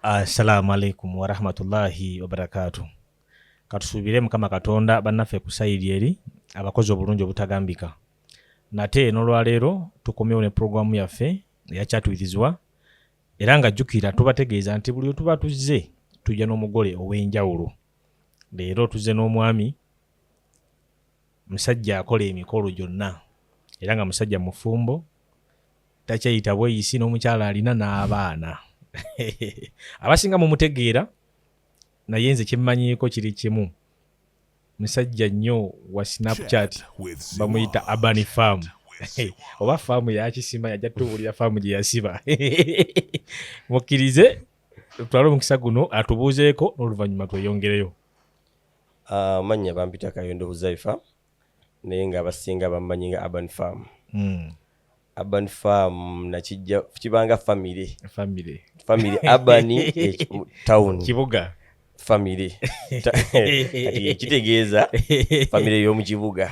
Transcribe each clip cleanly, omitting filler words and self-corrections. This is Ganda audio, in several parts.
Assalamu alaikum wa rahmatullahi wa barakatuh. Katusubire Mukama Katonda bannaffe ku sayidi eri abakozi obulungi obutagambika. Nate n'olwaleero tukomyewo ne programu yaffe eyakyatuyirizibwa era nga jjukira tubategeeza nti buli tuba tuzze tujja n'omugole ow'enjawulo. Leero tuzze n'omwami musajja akola emikolo gyonna era nga musajja mufumbo takyayita bweyisi n'omukyala alina n'abaana. Abasinga mumutegeera naye nze kyemmanyiiko kiri kimu. Musajja nnyo wa Snapchat bamuyita Urban Farm. Oba faamu yakisima yajja tubulira faamu gye yasiba. Mukkirize tutwale omukisa guno atubuuzeeko n'oluvannyuma tweyongereyo. Manya bampita Kayondo Huzaifa naye nga abasinga bammanyi nga Urban Farm. Urban Farm nakijja kibanga family Urban town kibuga family kati kitegeeza family y'omu kibuga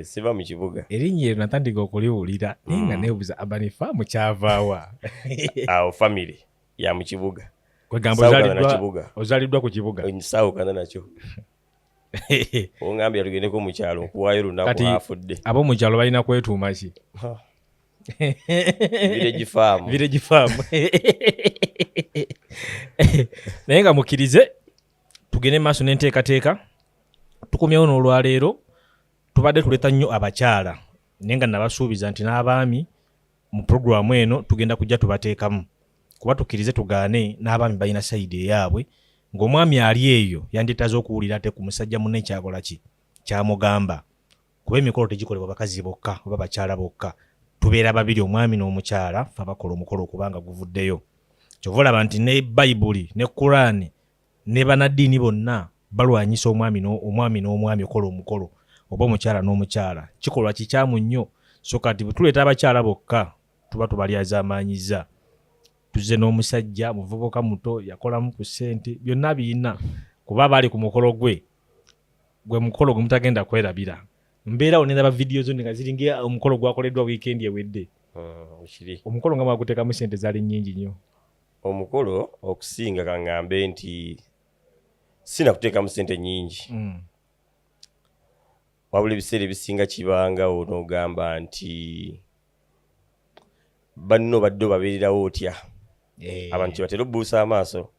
siba mu kibuga erinnya eryo natandika okuliwulira naye nga neebuuza Urban Farm kyavaawa. Awo family ya mu kibuga kwegamba ozaliddwa ku kibuga nsawukana nakyo. Ongambye tugendeko mu kyalo nkuwaayo lunaku afudde. Ab'omu kyalo balina kwetuuma ki? Village farm. Naye nga mukkirize tugende maaso n'enteekateeka. Tukomyewo n'olwaleero tubadde tuleta nnyo abakyala naye nga nabasuubiza nti n'abaami mu puroguramu eno tugenda kujja tubateekamu kuba tukkirize tugaane n'abaami balina sayidi eyaabwe ng'omwami ali eyo yandyetaze okuwulira ate ku musajja munne kyakola ki kyamugamba kuba emikolo tegikolebwa bakazi bokka oba bakyala bokka. Tubeera babiri omwami n'omukyala fe bakola omukolo okubanga guvuddeyo. Kyova olaba nti ne Bayibuli ne Kurani ne bannaddiini bonna balwanyisa omwami n'omwami okola omukolo oba omukyala n'omukyala. Kikolwa kikyamu nnyo so kati bwe tuleeta abakyala bokka tuba tubalyazaamaanyiza. Tuzze n'omusajja muvubuka muto yakolamu ku ssente byonna birina kuba baali ku mukolo gwe mukolo gwe mutagenda kwerabira. Mbeerawo nendaba vidiyo zo nga ziringa omukolo gwakoleddwa wiikendi ewedde. Omukolo nga mwaguteekamu ssente zaali nnyingi nnyo. Omukolo okusinga kaŋŋambe nti sina kuteekamu ssente nnyingi. Wabula ebiseera ebisinga kibangawo n'ogamba nti banno badde babeererawo otya. Abantu batera obbuusa amaaso.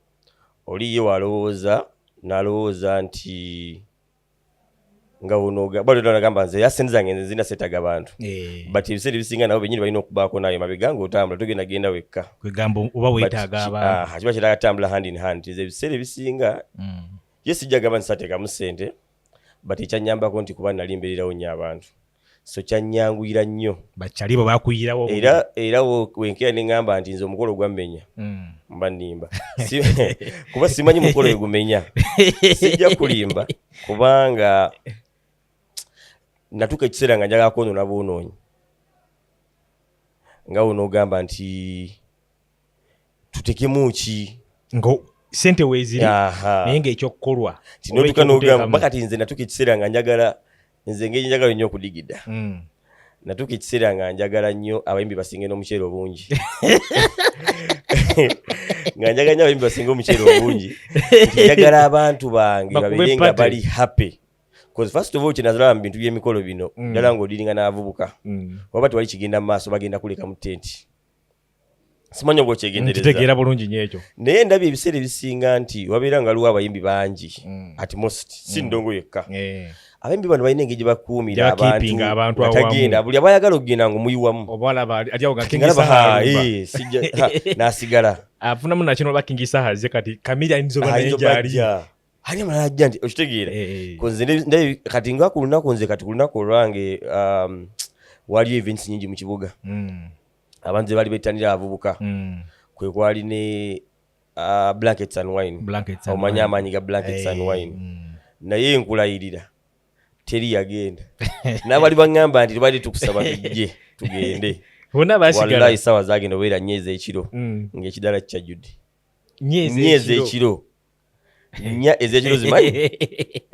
Oliye walowooza n'alowooza nti nga unoga bado nagamba nze yasente zange nze zina setaga abantu but ebiseera ebisinga nabo benyini balina okubaako nayo mabega ng'otambula togenda wekka kwegamba oba weetaaga abantu kiba kiratambula hand in hand. Ebiseera ebisinga ye sijja gamba nsateekamu ssente but ekyanyambako nti kuba nali mbeererawo nnyo abantu so kyannyanguira nnyo bakyali bo bakuyirawo era wenkeera ne ŋŋamba nti nze omukolo gwammenya mba nnimba kuba simanyi mukolo egumenya sijja kulimba kubanga natuka ekiseera nga njagala kwonoona bwonoonyi nga wonoogamba nti tutekemu ki ngo sente weeziri naye ng'ekyokukolwa tinotuka n'ogamba bakati nze natuka ekiseera nga njagala nze ngeri njagala nnyo okudigida natuka ekiseera nga njagala nnyo abayimbi basinge n'omuceere obungi nga njagala nnyo abayimbi basinge omuceere obungi njagala abantu bange babeere nga bali happy. Because first of all kyenazalaba mu bintu by'emikolo bino ddala ng'odiringa n'abavubuka oba tewali kigenda mu maaso bagenda kuleka mu tenti. Simanyi oba okyegendereza. Kitegeera bulungi nnyo ekyo. Naye ndabye ebiseera ebisinga nti wabeera nga waliwo abayimbi bangi at most si ndongo yekka. Abayimbi bano balina engeri gye bakuumira abantu batagenda buli abayagala okugenda ng'omuyiwamu n'asigala afunamu nakino bakingisa haze kati kamira ayinza oba naye gyali ali amala ajja nti okitegeera nze kati nga ku lunaku nze kati ku lunaku olwange waliyo events nyingi mu kibuga abantu baali bettanira abavubuka kwe kwali ne Blankets and Wine omanyi amaanyi ga Blankets and Wine naye nkulayirira teri yagenda n'abali baŋŋamba nti tubadde tukusaba tujje tugende wallahi sawa zagenda obeera nnyezi ekiro ng'ekidala kikyajjudde nnyezi ekiro nnya ezekiro zimanyi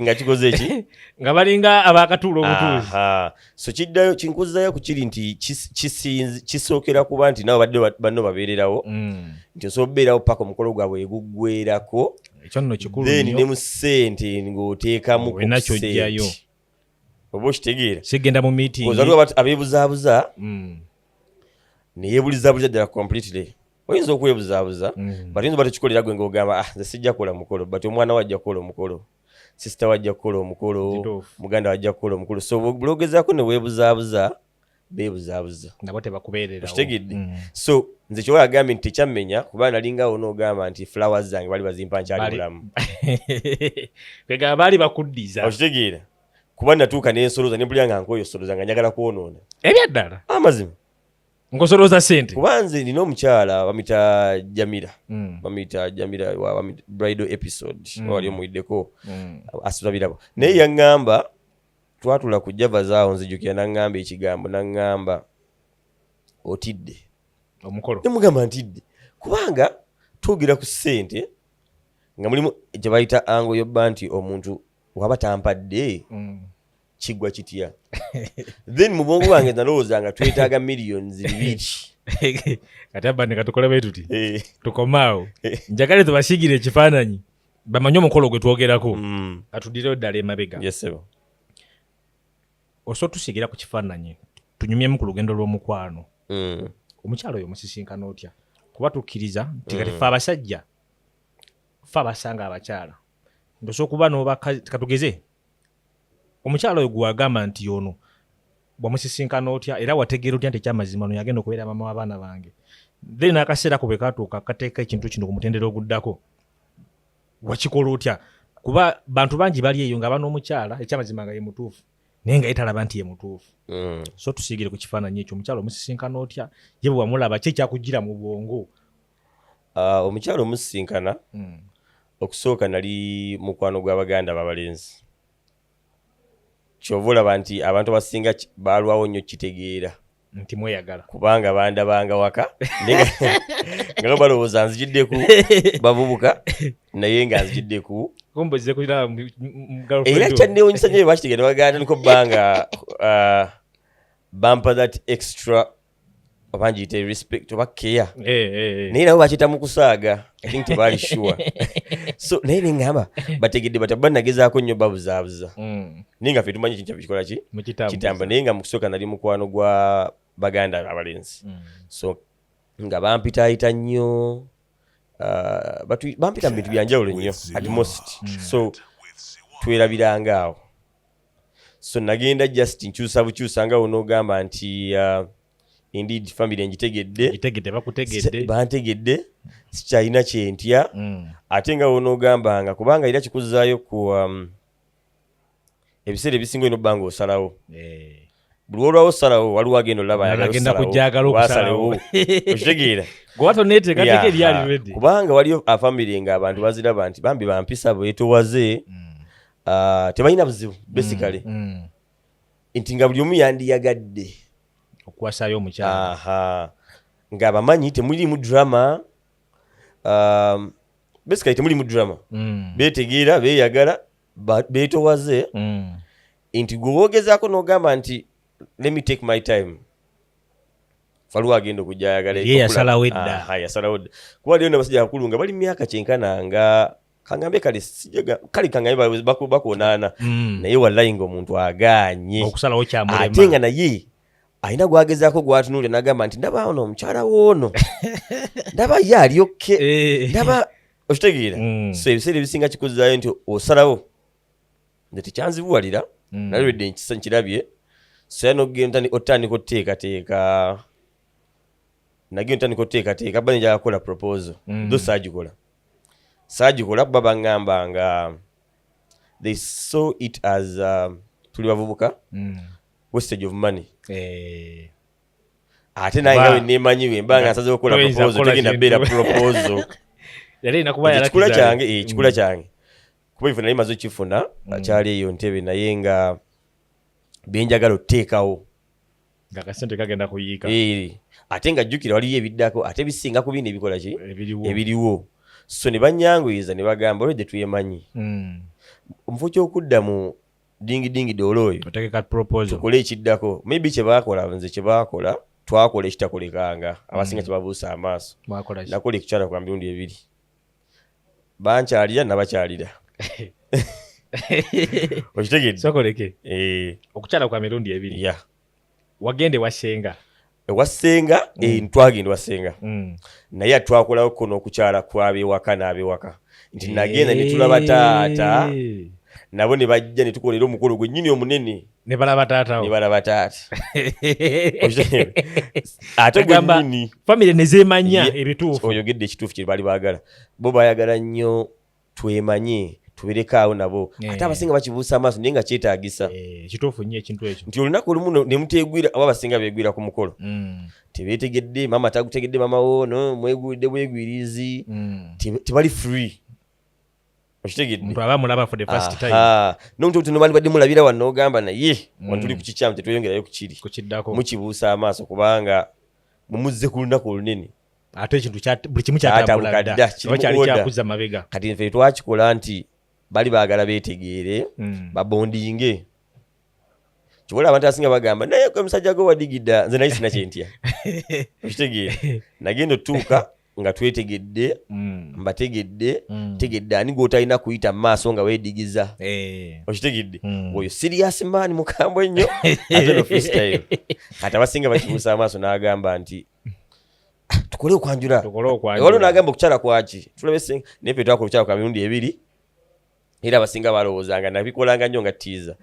nga kikoze eki nga balinga abakatuula obutuuzi. So kiddayo kinkuzzayo ku kiri nti kisookera kuba nti nabo badde banno babeererawo nti osobola okubeerawo paka omukolo gwabwe eguggweerako ekyo nno kikulu then ne mu ssente ng'oteekamu ku ssente oba okitegeera sigenda mu meeting ozaliwo abeebuzaabuza ne yeebulizabuliza ddala completely oyinza okwebuzaabuza but oyinza oba tekikolera gwe ng'ogamba nze sijja kukola mukolo but omwana wajja kukola omukolo sisita wajja kukola omukolo muganda wajja kukola omukolo so buloogezaako ne weebuzaabuza beebuzaabuza nabo tebakubeererawo okitegedde so nze kyowa agambye nti tekyammenya kuba nalingawo n'ogamba nti flowers zange bali bazimpa nkyali bulamu kwegamba baali bakuddiza okitegeera kuba natuuka n'ensoloza ne mpulira nga nkoyo soloza nga njagala kwonoona ebyaddala amazima ng'osolooza ssente kuba nze nina omukyala bamuyita Jamira bamuyita Jamira wa bridal episode wali omuyiddeko asirabirabo naye yaŋŋamba twatula ku Java zaawo nzijukira naŋŋamba ekigambo naŋŋamba otidde omukolo nemugamba ntidde kubanga twogera ku ssente nga mulimu gye bayita ango yobba nti omuntu waba tampadde kigwa kitya then mu bwongo bwange nalowooza nga twetaaga millions 2 kati abandi katukole bwe tuti tukomaawo njagale tubasiigire ekifaananyi bamanye omukolo gwe twogerako katuddireyo ddala emabega osobola tusiigira ku kifaananyi tunyumyemu ku lugendo lw'omukwano omukyalo oyo musisinkana otya kuba tukkiriza nti kati ffe abasajja ffe abasanga abakyala ndosobola okuba n'obakazi katugeze omukyalo oyo gwagamba nti ono bwamusisinkana otya era wategeera otya nti ekyamazima ono yagenda okubeera mama w'abaana bange then akaseera ko bwe katuuka kateeka ekintu kino ku mutendera oguddako wakikola otya kuba bantu bangi bali eyo nga ban'omukyala ekyamazima nga ye mutuufu naye nga yetalaba nti ye mutuufu so tusiigire ku kifaananyi ekyo omukyala omusisinkana otya ye bwe wamulaba ki ekyakugira mu bwongo omukyala omusisinkana okusooka nali mukwano gw'abaganda b'abalenzi kyova olaba nti abantu abasinga baalwawo nnyo kitegeera nti mweyagala kubanga bandabanga waka nga balowooza nzijiddeku bavubuka naye nga nzijiddeku era kyanneewunyisa nnyo bakitegeera baganda niko bbanga bampa that extra oba ngiyite respect oba care naye nabo bakiyita mu kusaaga I think tebaali sure so naye neŋŋamba bategedde bataba nagezaako nnyo babuzaabuza naye nga ffe tumanyi kintu kikola ki kitamba naye nga mu kusooka nali mukwano gwa baganda abalenzi so nga bampitaayita nnyo bampita mu bintu byanjawulo nnyo at most so twerabiranga awo so nagenda just nkyusa bukyusa nga wonoogamba nti indeed family ngitegedde bantegedde sikyalina kyentya ate nga wonoogamba nga kubanga era kikuzaayo ku ebiseera ebisinga olina obbanga osalawo buli olwawo osalawo waliwo agenda olaba okitegeera kubanga waliyo afamily nga abantu baziraba nti bambi bampisa bwetowaze tebalina buzibu basically nti nga buli omu yandiyagadde okuwasaayo omukyala nga bamanyi temulimu drama basically temulimu drama betegeera beeyagala beetowaze nti gwe woogezaako n'ogamba nti let me take my time waliwo agenda okujja ayagala yasalawo edda kuba liyo n'abasajja bakulu nga bali myaka kyenkana nga kangambe kale kangambe bakonaana naye wallahi ng'omuntu agaanye okusalawo kyamulema ate nga naye alina gwagezaako gwatunuulira n'agamba nti ndaba ono omukyala woono ndaba ye ali okke ndaba okitegeera so ebiseera ebisinga kikuzaayo nti osalawo nze tekyanzibuwalira nalwedde nkirabye so era nogenda otandika oteekateeka nagenda otandika oteekateeka bba nenjala kukola proposal tho saagikola kuba baŋŋamba nga they saw it as tuli bavubuka wastage of money ate naye nga weneemanyiwe mba nga nsazeho okukola proposal tegenda beera proposal ekikula kyange kuba ife nali maze okifuna akyali eyo ntebe naye nga benjagala oteekawo akasente kagenda kuyiika ate nga jjukira waliyo ebiddako ate bisinga ku bino ebikola ki ebiriwo so ne banyanguyiriza ne bagamba olwo gye twemanyi omufu ky'okudda mu dingi doolo oyo tukole ekiddako maybe kyebakola nze kyebakola twakola ekitakolekanga abasinga kyebabuusa amaaso nakola ekukyala kwa mirundi 2 bankyalira nabakyalira okitegedde okukyala kwa mirundi 2 wagende wasenga ewasenga ntwagenda wasenga naye twakolawo kono okukyala kwabewaka n'abewaka nti nagenda ne tulaba taata nabo ne bajja ne tukolera omukolo gwe nnyini omunene ne balaba taata ate gwennyini famire ne zeemanya ebituufu oyogedde ekituufu kye bali baagala bo bayagala nnyo twemanye tuberekaawo nabo ate abasinga bakibuusa amaaso naye nga kyetaagisa kituufu nnyo ekintu ekyo nti olunaku olumu ne muteegwira oba abasinga beegwira ku mukolo tebeetegedde maama tagutegedde maama wo no mwegwidde bwegwirizi tebali free okitegedde mtu abamulaba for the first time n'omuntu obutono bali badde mulabira wano ogamba naye wano tuli ku kikyamu tetweyongerayo kukiddako mukibuusa amaaso kubanga mumuzze ku lunaku olunene ate ekintu buli kimu kyatambula dda kyali kyakuza mabega kati nfe twakikola nti bali baagala beetegeere babondinge kibola abantu asinga bagamba naye kwe musajja gwe wadigidda nze naye sina kyentya okitegeere nagenda otuuka nga twetegedde mbategedde tegedde ani gw'otalina kuyita mu maaso nga weedigiza okitegedde oyo serious man mukambwe ennyo ate no freestyle kati abasinga bakibuusa amaaso n'agamba nti tukole okwanjula waliwo n'agamba okukyala kwaki tulabe naye fe twakola okukyala kwa mirundi 2 era abasinga balowoozanga nabikolanga nnyo nga ttiiza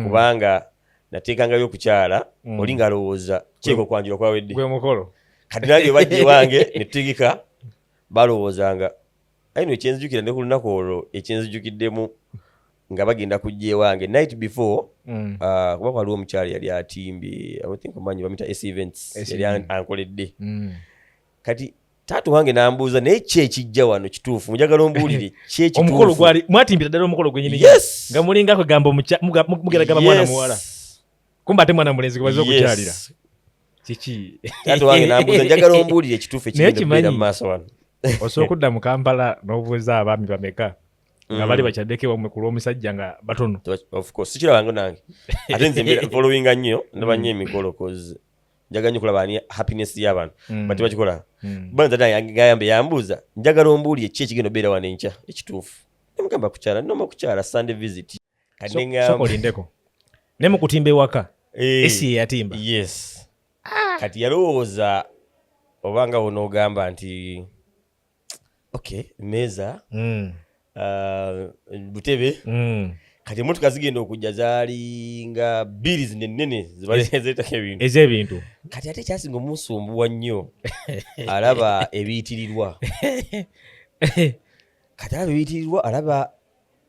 kubanga nateekangayo okukyala oli nga lowooza kyeko okwanjula kwawedde gwe mukolo kati nange bajje wange ne tutegeka balowoozanga ayi no ekyenjukira ne ku lunaku olwo ekyenzijukiddemu nga bagenda kujja ewange night before kuba waliwo omukyala yali atimbye I think omanyi bamita S events yali ankoledde kati taata wange n'ambuuza naye ki ekijja wano kituufu njagala ombuulire ki ekituufu omukolo gwali mwatimbira ddala omukolo gwenyini nga mulinga kwegamba mugeragamba mwana muwala kumba ate mwana mulenzi gwe baza okukyalira kiki taata wange n'ambuuza njagala ombuulire ekituufu ekigenda mu maaso wano osobola okudda mu Kampala n'obuuza abaami bameka nga bali bakyaddeko ewamwe ku lw'omusajja nga batono of course sikirabango nange ate nze followinga nnyo ndaba nnyo emikolo cause njagala nnyo kulaba ani happiness y'abantu bati bakikola bana taata yangayambe yambuuza njagala ombuulire ki ekigenda obeera wano enkya ekituufu nemugamba kukyala noma kukyala Sunday visit soka olindeko ne mu kutimba ewaka esi yeyatimba yes kati yalowooza obanga wonoogamba nti okay meeza butebe kati emotoka zigenda okujja zaali nga 2 zinenene zibaletako ebintu ez'ebintu kati ate ekyasinga omusumbuwa nnyo alaba ebiyitirirwa kati alaba ebiyitirirwa alaba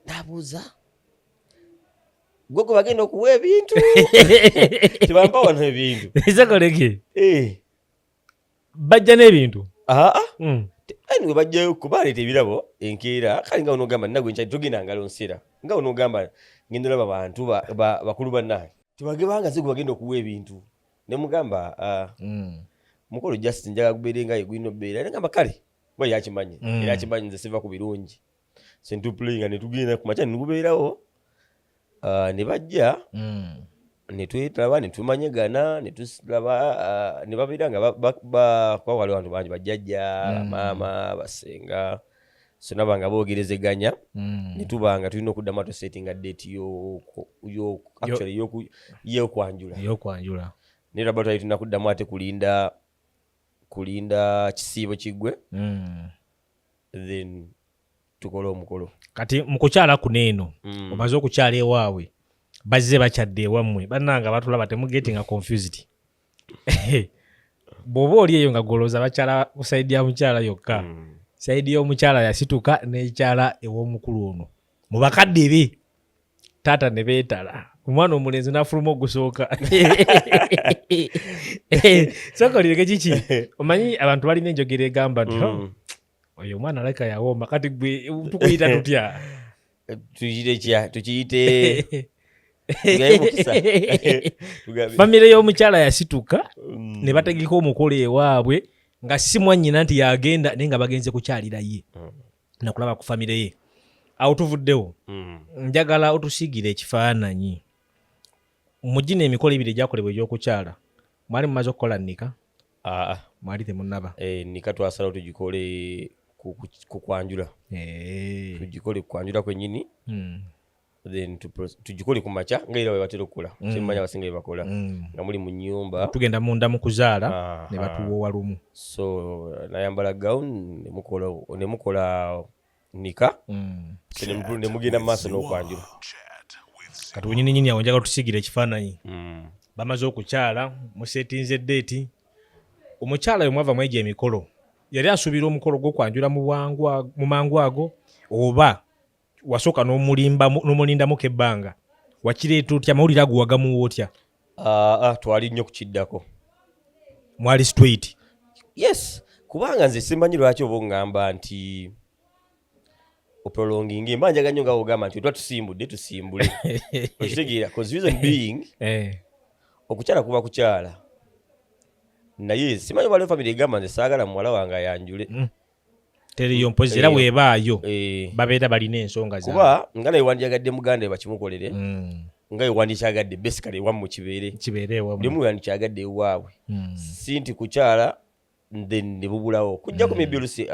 n'abuuza gwe bagenda okuwa ebintu tebampa wano ebintu ezakoleke bajja n'ebintu anyway bajjayo kubaleeta ebirabo enkeera kale nga onogamba nagwe nkyali togenda ngalo nsera nga onogamba ngenda olaba bantu bakulu bannange tebagebanga ze gwe bagenda okuwa ebintu ne mugamba mukolo justice njaga gubeere nga yegulina obeera era ngamba kale bwe yakimanyi era akimanyi nze siva ku birungi sentupulayinga ne tugenda ku makya ne gubeerawo ne bajja ne twetaba ne tumanyagana ne tulaba ne babeera nga waliwo abantu bangi bajjajja maama basenga so nabanga boogerezeganya ne tubanga tulina okuddamu atusettinga date y'okwanjula ne laba twali tulina kuddamu ate kulinda kisiibo kiggwe then tukola omukolo kati mukukyala kuno eno omaze okukyala ewaabwe bazze bakyadde ewammwe bannanga batulaba temugetinga confused bw'oba oli eyo nga golooza bakyala ku sayidi ya mukyala yokka sayidi y'omukyala yasituka n'ekyala ew'omukulu ono mu bakadde be taata ne beetala omwana omulenzi n'afuluma ogusooka sokolireke kiki omanyi abantu balina enjogera egamba nti oyo omwana alaka yawomba kati gwe tukuyita tutya tukiyite famire y'omukyala yasituka ne bategeka omukolo ewaabwe nga si mwannyina nti yagenda naye nga bagenze kukyalira ye nakulaba ku famire ye awo tuvuddewo njagala otusiigire ekifaananyi mu gino emikolo ebiri egyakolebwa egy'okukyala mwali mumaze okukola nnika mwali temunnaba nnika twasalawo tugikole ku kwanjula tugikole ku kwanjula kwennyini then tugikole ku makya nga era bwe batera okukola kyemmanya abasinga bye bakola nga muli mu nnyumba tugenda munda mu kuzaala ne batuwowa lumu so nayambala gown ne mukola nika ne mugenda mu maaso n'okwanjula kati wenyininyini awo njagala tusiigire ekifaananyi bamaze okukyala musetinze deeti omukyala we mwava mwegya emikolo yali asuubira omukolo gw'okwanjula mu mangu ago oba wasooka n'omulindamuko ebbanga wakireeta otya mawulire ago wagamuwa otya twali nnyo kukiddako mwali straight yes kubanga nze simmanyi lwaki oba oŋŋamba nti oprolonging mba njaga nnyo nga ogamba nti otwa tusimbule okitegeera cause reason being okukyala kuba kukyala naye simanyi bali family egamba nze saagala muwala wange ayanjule teriyo mpozi era bwebaayo babeera balina ensonga zaabwe kuba nga naye wandyagadde muganda we bakimukolere nga we wandikyagadde basically ewamu mu kibeere ndimu wandikyagadde ewaabwe si nti kukyala then ne bubulawo kujjako maybe oluusi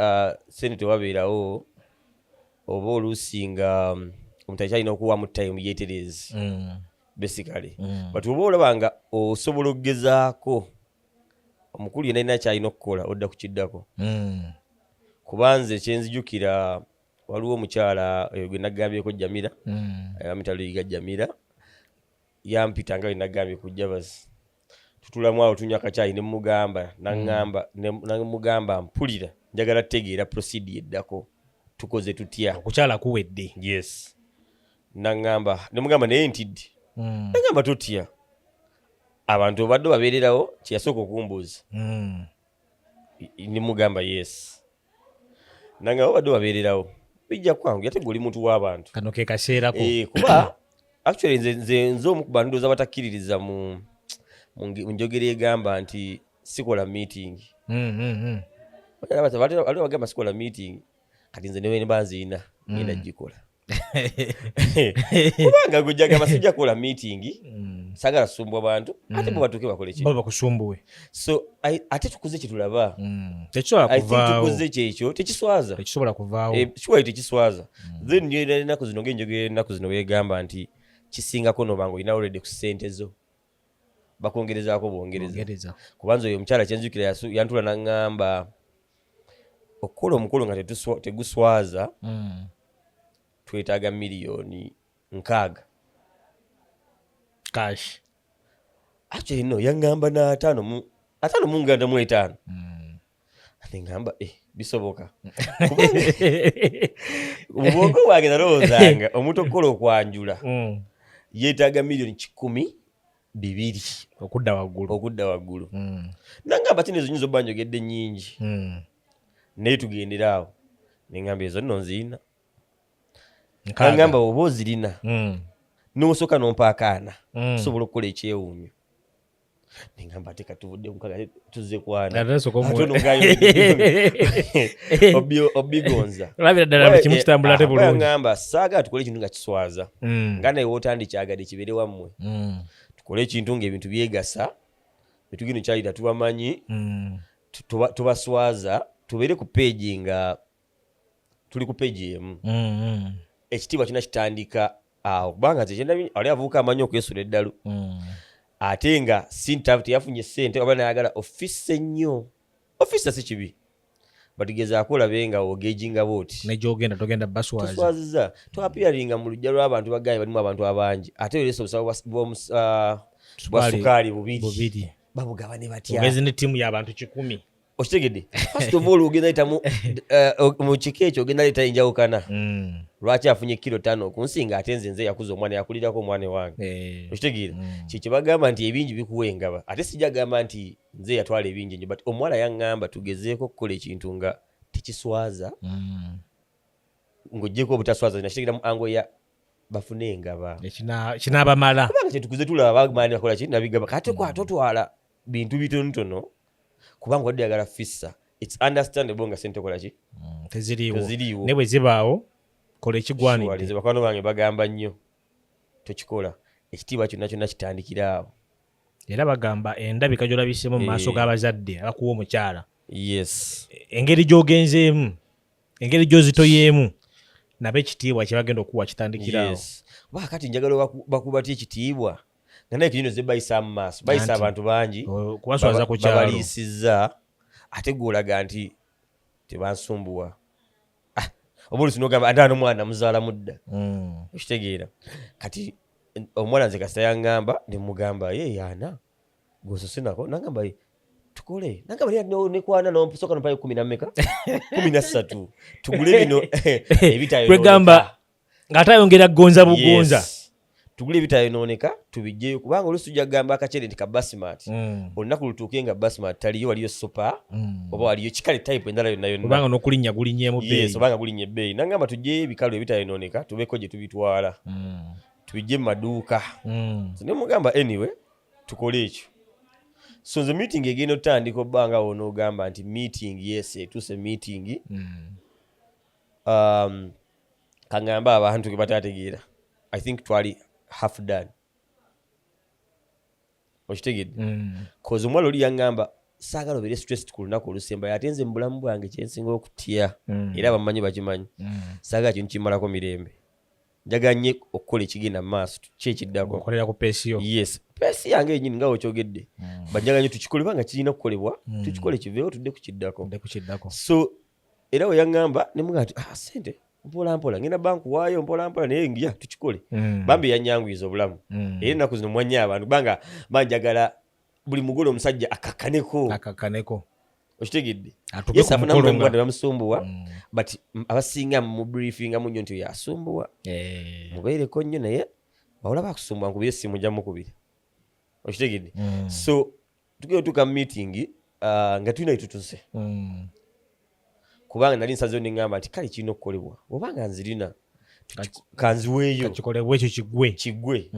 sente tewabeerawo oba oluusi nga omuntu akyalina okuwaamu time yeeterezi basically but oba olaba nga osobola okugezaako omukulu yenna alina kyalina okukola odda kukiddako kubanze kyenzijukira waliwo omukyala gwe nagambyeko Jamira amita Luyiga Jamira yampita nga we nagambye kujja basi tutulamu awo tunywa akacyayi ne mugamba mpulira njagala tutegeera proceed yeddako tukoze tutya okukyala kuwedde yes nagamba ne mugamba naye ntidde nagamba tutya abantu obadde babeererawo kyeyasooka okumbuuza ne mugamba yes nanga obadde babeererawo bijja kwangu yate gwe oli muntu w'abantu kano ke kaseerako kuba actually nze omu ku bantu ndowooza batakkiririza mu njogera egamba nti sikola meeting waliwo bagamba sikola meeting kati nze newe banziina ngenda gikola kubanga gwe jagamba sijja kukola meeting sagala sumbwa bantu ate bo batuuke bakole ki bakusumbuwe so ate tukuze kyetulaba tukuze kyekyo tekiswaza tekisobola kuvaawo kiwayi tekiswaza then nyo ennaku zino ng'enjogera ennaku zino weegamba nti kisingako nobanga olina already ku ssente zo bakongerezaako bongereza kubanza oyo omukyala kyenzukira yantula naŋŋamba okukola omukolo nga teguswaza twetaaga miliyoni 6 cash actually no yaŋŋamba na 5 ate ŋŋamba bisoboka obwongo bwange nalowoozanga omuntu okukola okwanjula yeetaaga miliyoni 12 okudda waggulu naŋŋamba ti nezo nyinza obba njogedde nnyingi naye tugendera awo neŋŋamba ezo nno nziina naŋŋamba oba ozirina n'osooka n'ompaakaana tusobola okukola ekyewuunyo neŋŋamba ate katuvudde mukaga tuzze kwana obigonza ŋŋamba saagala tukole ekintu nga kiswaza nga naye wootandikyagadde kibeere wammwe tukole ekintu ng'ebintu byegasa betugino kyalira tubamanyi tubaswaza tubeere ku peegi nga tuli ku peegi emu ekitiibwa kina kitandika awo kubanga ali avubuka amanyi okwesula eddalu ate nga sintavu teyafunye ssente oba nayagala ofisa ennyo ofisa si kibi batugezaako olabe nga ogejinga booti nejogenda togenda baswaziza twapiyaringa mu lujja lw'abantu bagaye balimu abantu abangi ate olesa obusawo bwa sukaali bubiri babugabane batya ogeze ne ttiimu y'abantu 100 okitegedde first of all ogenda letamu mu kiko ekyo ogenda leta enjawukana lwaki afunye kilo 5 kunsinga ate nze yakuza omwana yakulirako omwana wange okitegeera kiki bagamba nti ebingi bikuwengaba ate sijja gamba nti nze yatwala ebingi nnyo but omuwala yaŋŋamba tugezeeko okukola ekintu nga tekiswaza ng'oggyeko obutaswaza nakitegeera mu ango ya bafune engaba kinaabamala kubanga kyetukuze tulaba bamaani bakola ki nabigamba kate kwate otwala bintu bitonotono kubanga wadde yagala fissa it's understandable nga sente kola ki teziriiwo ne bwe zibaawo kola ekigwanidde bakwano bange bagamba nnyo tokikola ekitiibwa kyonna kyonna kitandikira awo era bagamba endabika gy'olabisemu mu maaso g'abazadde abakuwa omukyala yes engeri gy'ogenzeemu engeri gy'ozitoyeemu nabo ekitiibwa kye bagenda okuwa kitandikira awo oba kati njagala bakuba ti ekitiibwa nga naye kirino ze bayisa mu maaso bayisa abantu bangi kubaswaza ku kyalo babaliisizza ate gw'olaga nti tebansumbuwa oba olusi n'ogamba ate n'omwana muzaala mudda okitegeera kati omwana nze kasita yaŋŋamba ne mugamba yaana gwosose nako nagamba tukole nagamba nekwana nosoka nompayo 13 tugule bino ebitayo kwegamba ng'atayongera gonza bugonza tugule ebitayonooneka tubijjeyo kubanga olusi tujja kugamba akacere nti ka basmati olunaku lutuuke nga basmati taliyo waliyo sopa oba waliyo kikale type endala yonna yonna obanga n'okulinnya gulinnyeemu bbeeyi obanga gulinnye ebbeeyi nagamba tujjeyo ebikalu ebitayonooneka tubeeko gye tubitwala tubijje mu maduuka ne mugamba anyway tukole ekyo so nze meeting egenda otandika obbanga wonoogamba nti meeting yes etuuse meeting kaŋŋambe abantu ge bataategeera I think twali half done okitegedde cause omwala oli yaŋŋamba saagala obeere stressed ku lunaku olusembayo ate nze mu bulamu bwange kyensinga okutya era bamanyi bakimanyi saagala kintu kimmalako mirembe njagala nnyo okukola ekigenda mu maaso kyekiddako okolera ku peesiyo yes peesi yange yennyini nga wekyogedde banjagala nnyo tukikole banga kirina kukolebwa tukikole kiveewo tudde ku kiddako so era we yaŋŋamba ne mugamba nti sente mpolampola ngenda banku waayo mpolampola naye ngiya tukikole bambi yannyanguyiza obulamu era ennaku zino mwanya abantu kubanga banjagala buli mugole omusajja akakkaneko okitegedde yes afunamulemwadde bamusumbuwa but abasinga mu briefingamu nnyo nti oyo asumbuwa mubeereko nnyo naye bawula bakusumbuwa nkubira essimu ojja mukubira okitegedde so tugenda otuuka mu meeting nga tulina etutuse kubanga nali nsazeyo neŋŋamba nti kale kirina okukolebwa obanga nzirina kanziweeyo kikolebwa ekyo kigwe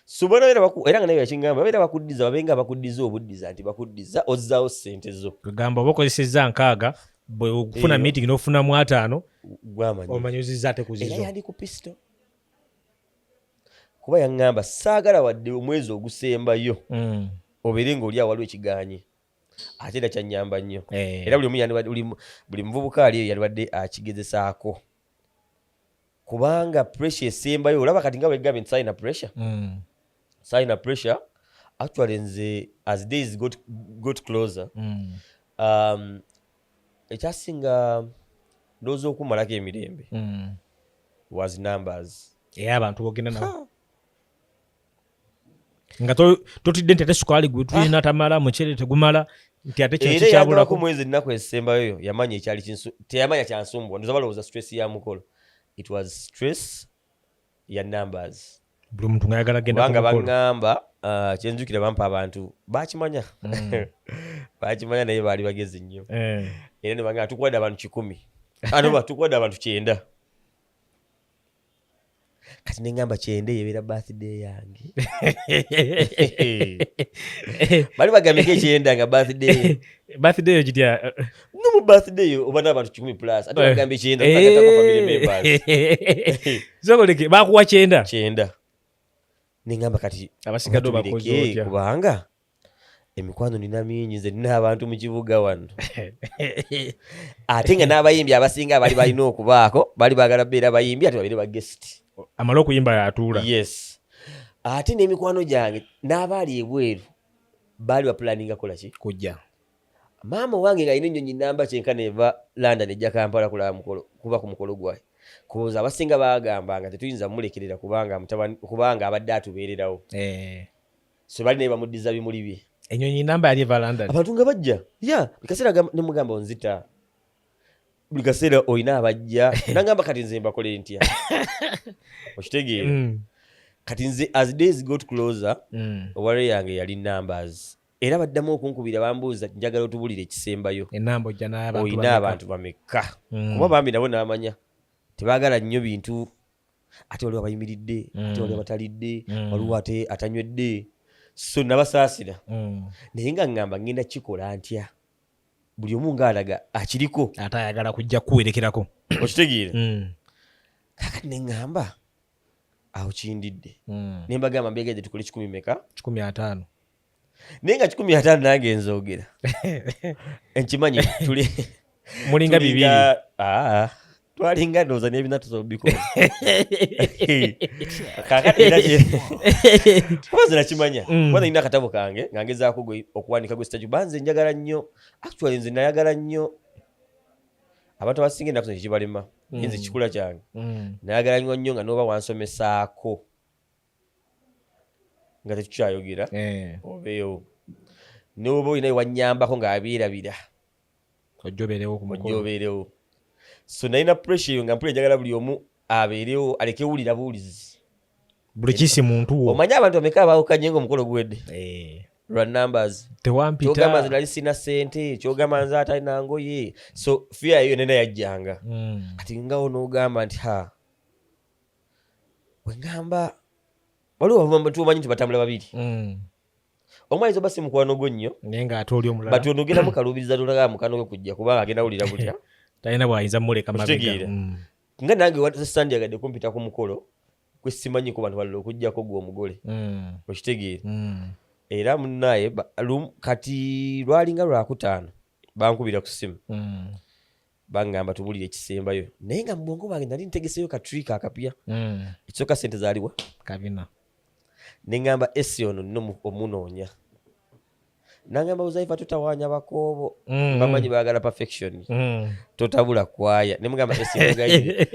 so bona era nga naye yakiŋŋamba babeera bakuddiza babenga bakuddiza obuddiza nti bakuddiza ozzaawo ssente zo kugamba oba okozesezza nkaaga bwe okufuna meeting n'ofunamu 5 omanyuzizza ate kuzizo era yandi ku pisto kuba yaŋŋamba saagala wadde omwezi ogusembayo obeere ng'oli awo waliwo ekiganye ate era kyannyamba nnyo era buli muvubuka ali eyo yalibadde akigezesaako kubanga pressure esembayo olaba kati nga wegambe nti silina pressure actually nze as days got closer ekyasinga ndowooza okumalako emirembe was numbers abantu bogenda nabo nga totidde nti ate sukaali gwe tulina tamala mukyere tegumala nti ate kino kikyabulako era mwezi ennaku ezisembayo yamanya ekyali teyamanya kyansumbuwa ndoza balowooza stress ya mukolo it was stress ya numbers buli muntu ngayagala genda kubanga baŋŋamba kyenjukira bampa abantu bakimanya bakimanya naye baali bagezi nnyo era ne baŋŋamba tukuwadde abantu 100 anoba tukuwadde abantu 9 kati neŋŋamba 9 yebeera birthday yange bali bagambeko 9 nga birthday yo gitya no mu birthday yo oba n'abantu 10 plus ate bagambe 9 nakatako family members zokoleke bakuwa 9 neŋŋamba kati abasigadde bakoze otya kubanga emikwano nina mingi nze nina abantu mu kibuga wano ate nga n'abayimbi abasinga bali balina okubaako bali baagala beera bayimbi ate babeere bagesiti amala okuyimba yatuula yes ate n'emikwano gyange n'abaali ebweru baali bapulaninga kola ki kujja maama wange nga alina ennyonyi namba kyenkana eva London ejja Kampala kuba ku mukolo gwaye kuza abasinga bagambanga tetuyinza mumulekerera kubanga abadde atubeererawo so bali naye bamuddiza bimuli bye ennyonyi namba yali eva London abantu nga bajja buli kaseera ne mugamba onzita buli kaseera olina abajja nagamba kati nze mbakole ntya okitegeera kati nze as days got closer owale yange yali numbers era baddamu okunkubira bambuuza njagala otubulire ekisembayo enamba ojja n'abantu olina abantu bameka kuba bambi nabo n'amanya tebaagala nnyo bintu ate waliwo abayimiridde ate waliwo abatalidde waliwo ate atanywedde so nabasaasira naye nga ŋŋamba ngenda kikola ntya buli omu ng'alaga akiriko ate ayagala kujja kuwerekerako okitegeera kakati ne ŋŋamba awo kindidde ne mbagamba mbegedde tukole 10 meka 15 naye nga 15 nange nzoogera nkimanyi tuli mulinga 2 twalinga ndowooza n'ebina tusobikola kakati era kubaze nakimanya kubaza nina akatabo kange nga ngezaako okuwanika gwe sitaju banze njagala nnyo actually nze nayagala nnyo abantu abasinga ennaku zino kibalema nze kikula kyange nayagala nnyo nga n'oba wansomesaako nga tetukyayogera obeewo n'oba olinayo wannyambako ng'abeerabira ojjobeerewo so nalina pressure eyo nga mpula njagala buli omu abeerewo aleke wulira buwulizi buli kisi muntu wo omanyi abantu bameka abaawukanye ng'omukolo guwedde lwa numbers kyogamba nze nali sina ssente kyogamba nze atalina ngoye so fear eyo nena yajjanga kati ngawo n'ogamba nti wengamba waliwo tumanyi nti batambula babiri omwaizo basi mukwano gwo nnyo naye ng'ate oli omulala bati onogenda mukaluubiriza tolaga mukano gwe kujja kubanga agenda wulira butya talina bwayinza muleka mabega nga nange sandyagadde kumpita ku mukolo gwe simanyi ku bantu balala okugjako gwe omugole okitegeere era munnaye kati lwalinga lwakutaano bankubira ku ssimu bangamba tubulire ekisembayo naye nga mu bwongo bwange nali ntegeseyo katriika akapya ekisooka sente zaaliwa kabina ne ŋŋamba esi ono nno omunoonya nangamba uzaifa tutawaanya bakoobo bamanyi baagala perfection totabula kwaya ne mugamba esi mugayire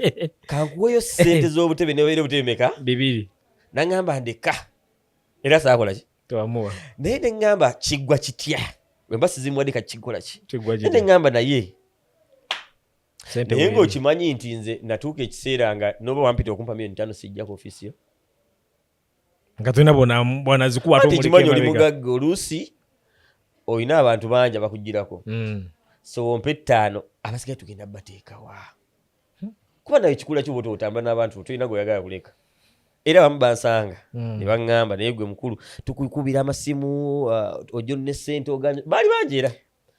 kankuweyo ssente z'obutebe newaire obutebe meka 2 nangamba ndeka era saakola ki towamuwa naye ne ŋŋamba kiggwa kitya wemba sizimuwadde kakikola ki ne ŋŋamba naye naye ng'okimanyi nti nze natuuka ekiseera nga noba wampita okumpa $5,000 sijja ku ofiisi yo nga tulina bwana zikuwa tikimanyi oli mugagga oluusi olina abantu bangi abakugirako so wompe 5 abasigaye tugenda bateekawa kuba nayo kikula kyobota otambula n'abantu tulina gweoyagala kuleka era bamu bansanga ne baŋŋamba naye gwe mukulu tukukubira amasimu ojjo ne ssente oganya baali bangi era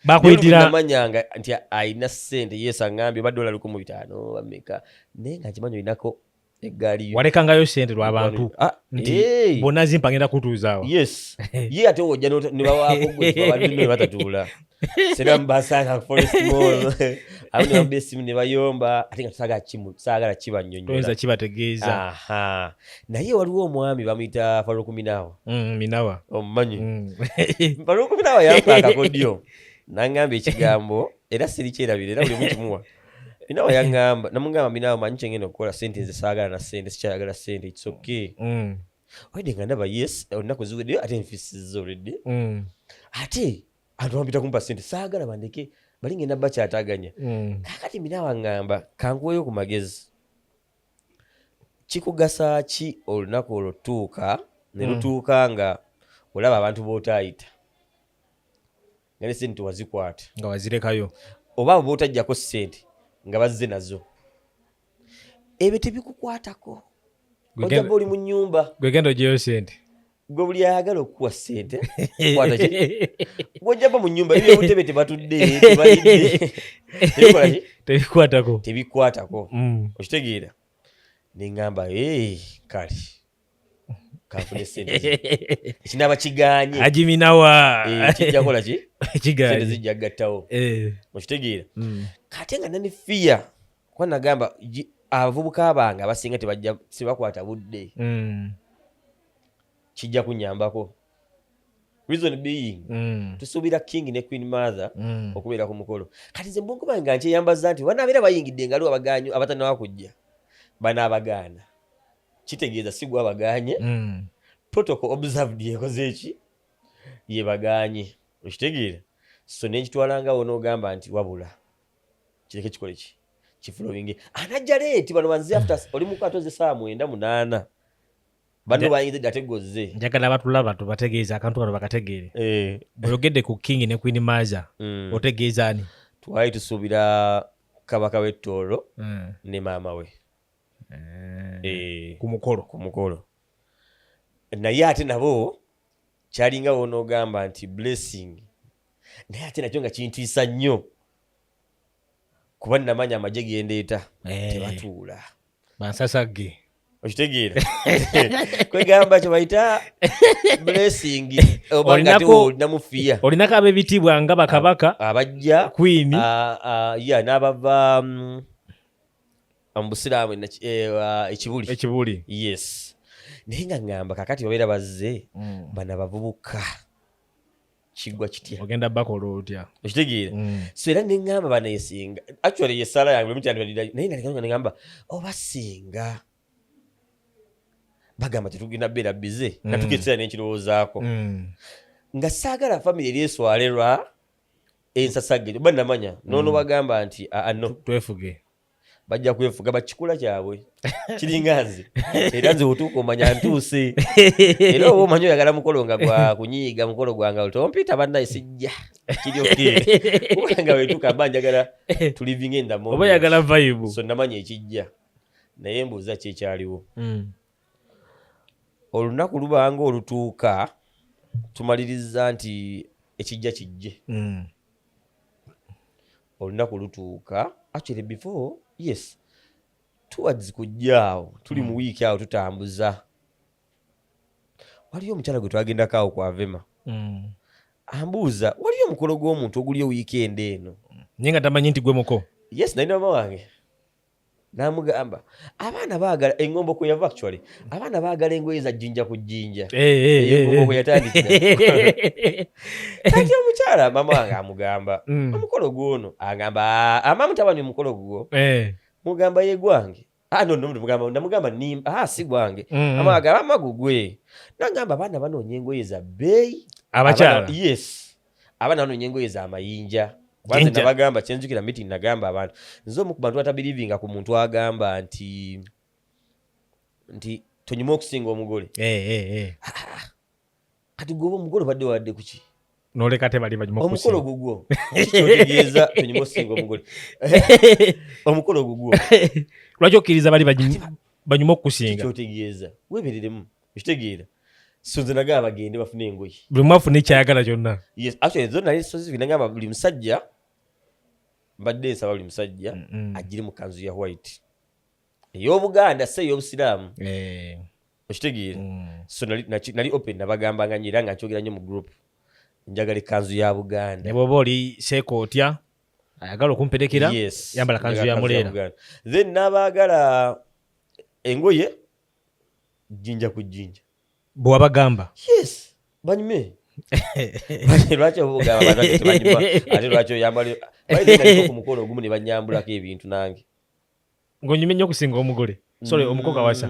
bakwitiramanyanga nti ayina ssente yesu aŋŋambye $1,500 bameka naye nga nkimanyi olinako eggaaliyo walekangayo ssente lw'abantu nti bonna zimpa ngenda kutuuzaawo yes ye ate ojja ne bawaako gwe abantu ne batatuula sera mbasanga forest mall abo ne bamba essimu ne bayomba ate nga saagala kibannyonnyola kibategeeza naye waliwo omwami bamuyita Faruku Minawa omumanyi Faruku Minawa yampa akakodyo n'aŋŋamba ekigambo era siri kyerabira era buli mukimuwa Minawa yaŋŋamba namugamba Minawa manyi kyengenda okukola ssente nze saagala na ssente sikyayagala ssente it's okay wedde nga ndaba yes olunaku ziweddeyo ate nfisizza olwedde ate abantu bampita kumpa ssente saagala bandeke bali ngenda bakyataganya kakati Minawa aŋŋamba kankuweyo ku magezi kikugasa ki olunaku olwo tuuka ne lutuuka nga olaba abantu b'otaayita nga ne ssente wazikwata nga wazirekayo oba abo b'otajjako ssente nga bazze nazo ebyo tebikukwatako ojjaba oli mu nnyumba gwegenda ogyeyo ssente gwe buli ayagala okukuwa ssente kwata ki gw'ojjaba mu nnyumba ebyo obutebe tebatudde tebalidde tebikwatako okitegeera ne ŋŋamba kale kanfune ssente ekinaaba kiganye Haji Minawa kijja kukola ki ssente zijja gattawo okitegeera kate nga nani fiya kuba nagamba abavubuka bange abasinga tebakwata budde kijja kunyambako reason being tusuubira king ne queen mother okubeera ku mukolo kati nze mbongo bange nga nkyeyambaza nti banabeera bayingidde nga aliwo abaganyu abatannawa kujja banaabagaana kitegeeza si gwe abaganye protocol observed yekoze eki yebaganye okitegeera so nekitwalangawo n'ogamba nti wabula kireke kikole ki kifulowinge anajja leeti bano banze after oli mu kwatoze saa 9:08 bano bayinza ate gozze njagala batulaba tubategeeza akantu kano bakategeere bweyogedde ku king ne queen maza otegeeza ani twali tusuubira kabaka w'ettoolo ne maama we ku mukolo naye ate nabo kyalingawo n'ogamba nti blessing naye ate nakyo nga kintiisa nnyo kuba namanya amagye gendeeta tebatuula bansasagge okitegeera kwegamba kye bayita blessing oba nga teolinamufiya olinako ab'ebitiibwa nga bakabaka abajja queen n'abava mu busiraamu ekibuli yes naye nga ngamba kakati babeera bazze bana bavubuka kiggwa kitya ogenda bakola otya okitegeera so era neŋŋamba baneesinga actually yesala yange naye nangamba obasinga bagamba tetugenda beera bize nga tugeesera n'ekirowoozaako nga saagala family eryeswalerwa ensasagge oba namanya noono bagamba nti no twefuge bajja kwefuga bakikula kyabwe kiringa nze era nze otuuka omanya ntuuse era oba omanyi oyagala mukolo nga gwa kunyiiga mukolo gwange otompita bannaye sijja kiryoke kubanga wetuuka mba njagala tulivinga endamu oba oyagala vibe so namanya ekijja naye mbuuza kyekyaliwo olunaku lubanga olutuuka tumaliriza nti ekijja kijje olunaku lutuuka actually before yes towards kujjaawo tuli mu wiiki awo tutambuza waliyo omukyala gwe twagendako awo kwa Vema ambuuza waliyo omukolo gw'omuntu ogulyo weekend eno naye nga tamanyi nti gwe muko yes nalina mama wange n'amugamba abaana baagala eŋŋombo kwe yava actually abaana baagala engoye za jjinja ku jjinja eŋŋombo kwe yatandikira kati omukyala mama wange amugamba omukolo gwono agamba amamu tabanyi omukolo gwo mugamba ye gwange namugamba si gwange amagamba amagugwe nagamba abaana banoonya engoye za bbeeyi abakyala yes abaana banoonya engoye za mayinja kwanze nabagamba kyenzukira meeting nagamba abantu nze omu ku bantu batabirivinga ku muntu agamba nti tonyuma okusinga omugole kati gwoba omugole obadde wadde kuki noleka te bali banyuma omukolo gugwo kyotegeeza tonyuma okusinga omugole omukolo gugwo lwaki okkiriza bali banyuma okusinga kyotegeeza webereremu ekitegeera so nze nagamba bagende bafune engoye buli mwe afuna ekyayagala kyonna yes actually zo nali sozivi nagamba buli musajja mbadde nsaba buli musajja agire mu kanzu ya white ey'Obuganda si ey'Obusiraamu okitegeera so nali open nabagamba nga nyera nga nkyogera nnyo mu group njagala ekkanzu ya Buganda ne bw'oba oli seeko otya ayagala okumperekera yambala kanzu ya muleera then n'abaagala engoye jjinja ku jjinja bw'abagamba yes banyume lwaki obugamba tebanyuma ate lwaki oyambala ku mukolo ogumu ne banyambulako ebintu nange ng'onyume nnyo okusinga omugole sorry omukoka wasa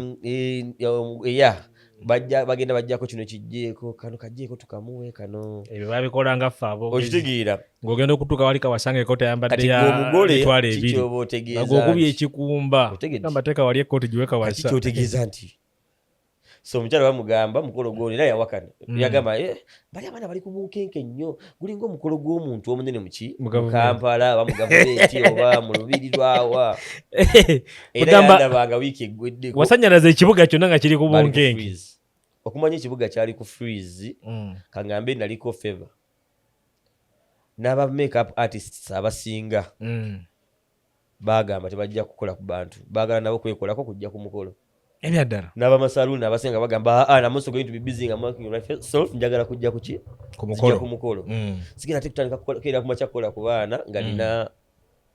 bagenda bajjako kino kijjeeko kano kajjeeko tukamuwe kano ebyo babikola nga ffe abo okitegeera ng'ogenda okutuuka wali kawasangeko tayambadde emitwalo ebiri ag'okubya ekikumba gamba teeka wali ekkooti giwe kawasa kyotegeeza nti so omukyala bamugamba mukolo gw'ono era yawakana yagamba bali abaana bali ku bunkenke nnyo gulinga omukolo gw'omuntu omunene mu Kampala oba mu gavumenti oba mu lubiri lwawa era yandabanga wiiki eggweddeko wasannyalaza ekibuga kyonna nga kiri ku bunkenke okumanya ekibuga kyali ku freeze kangambe naliko Favor n'aba make up artists abasinga bagamba tebajja kukola ku bantu baagala nabo kwekolako kujja ku mukolo ebyaddala n'abamasaluuni abasinga bagamba I'm also going to be busy nga marking myself njagala kujja kuki ku mukolo sigenda ate kutandika kukeera ku makya kukola ku baana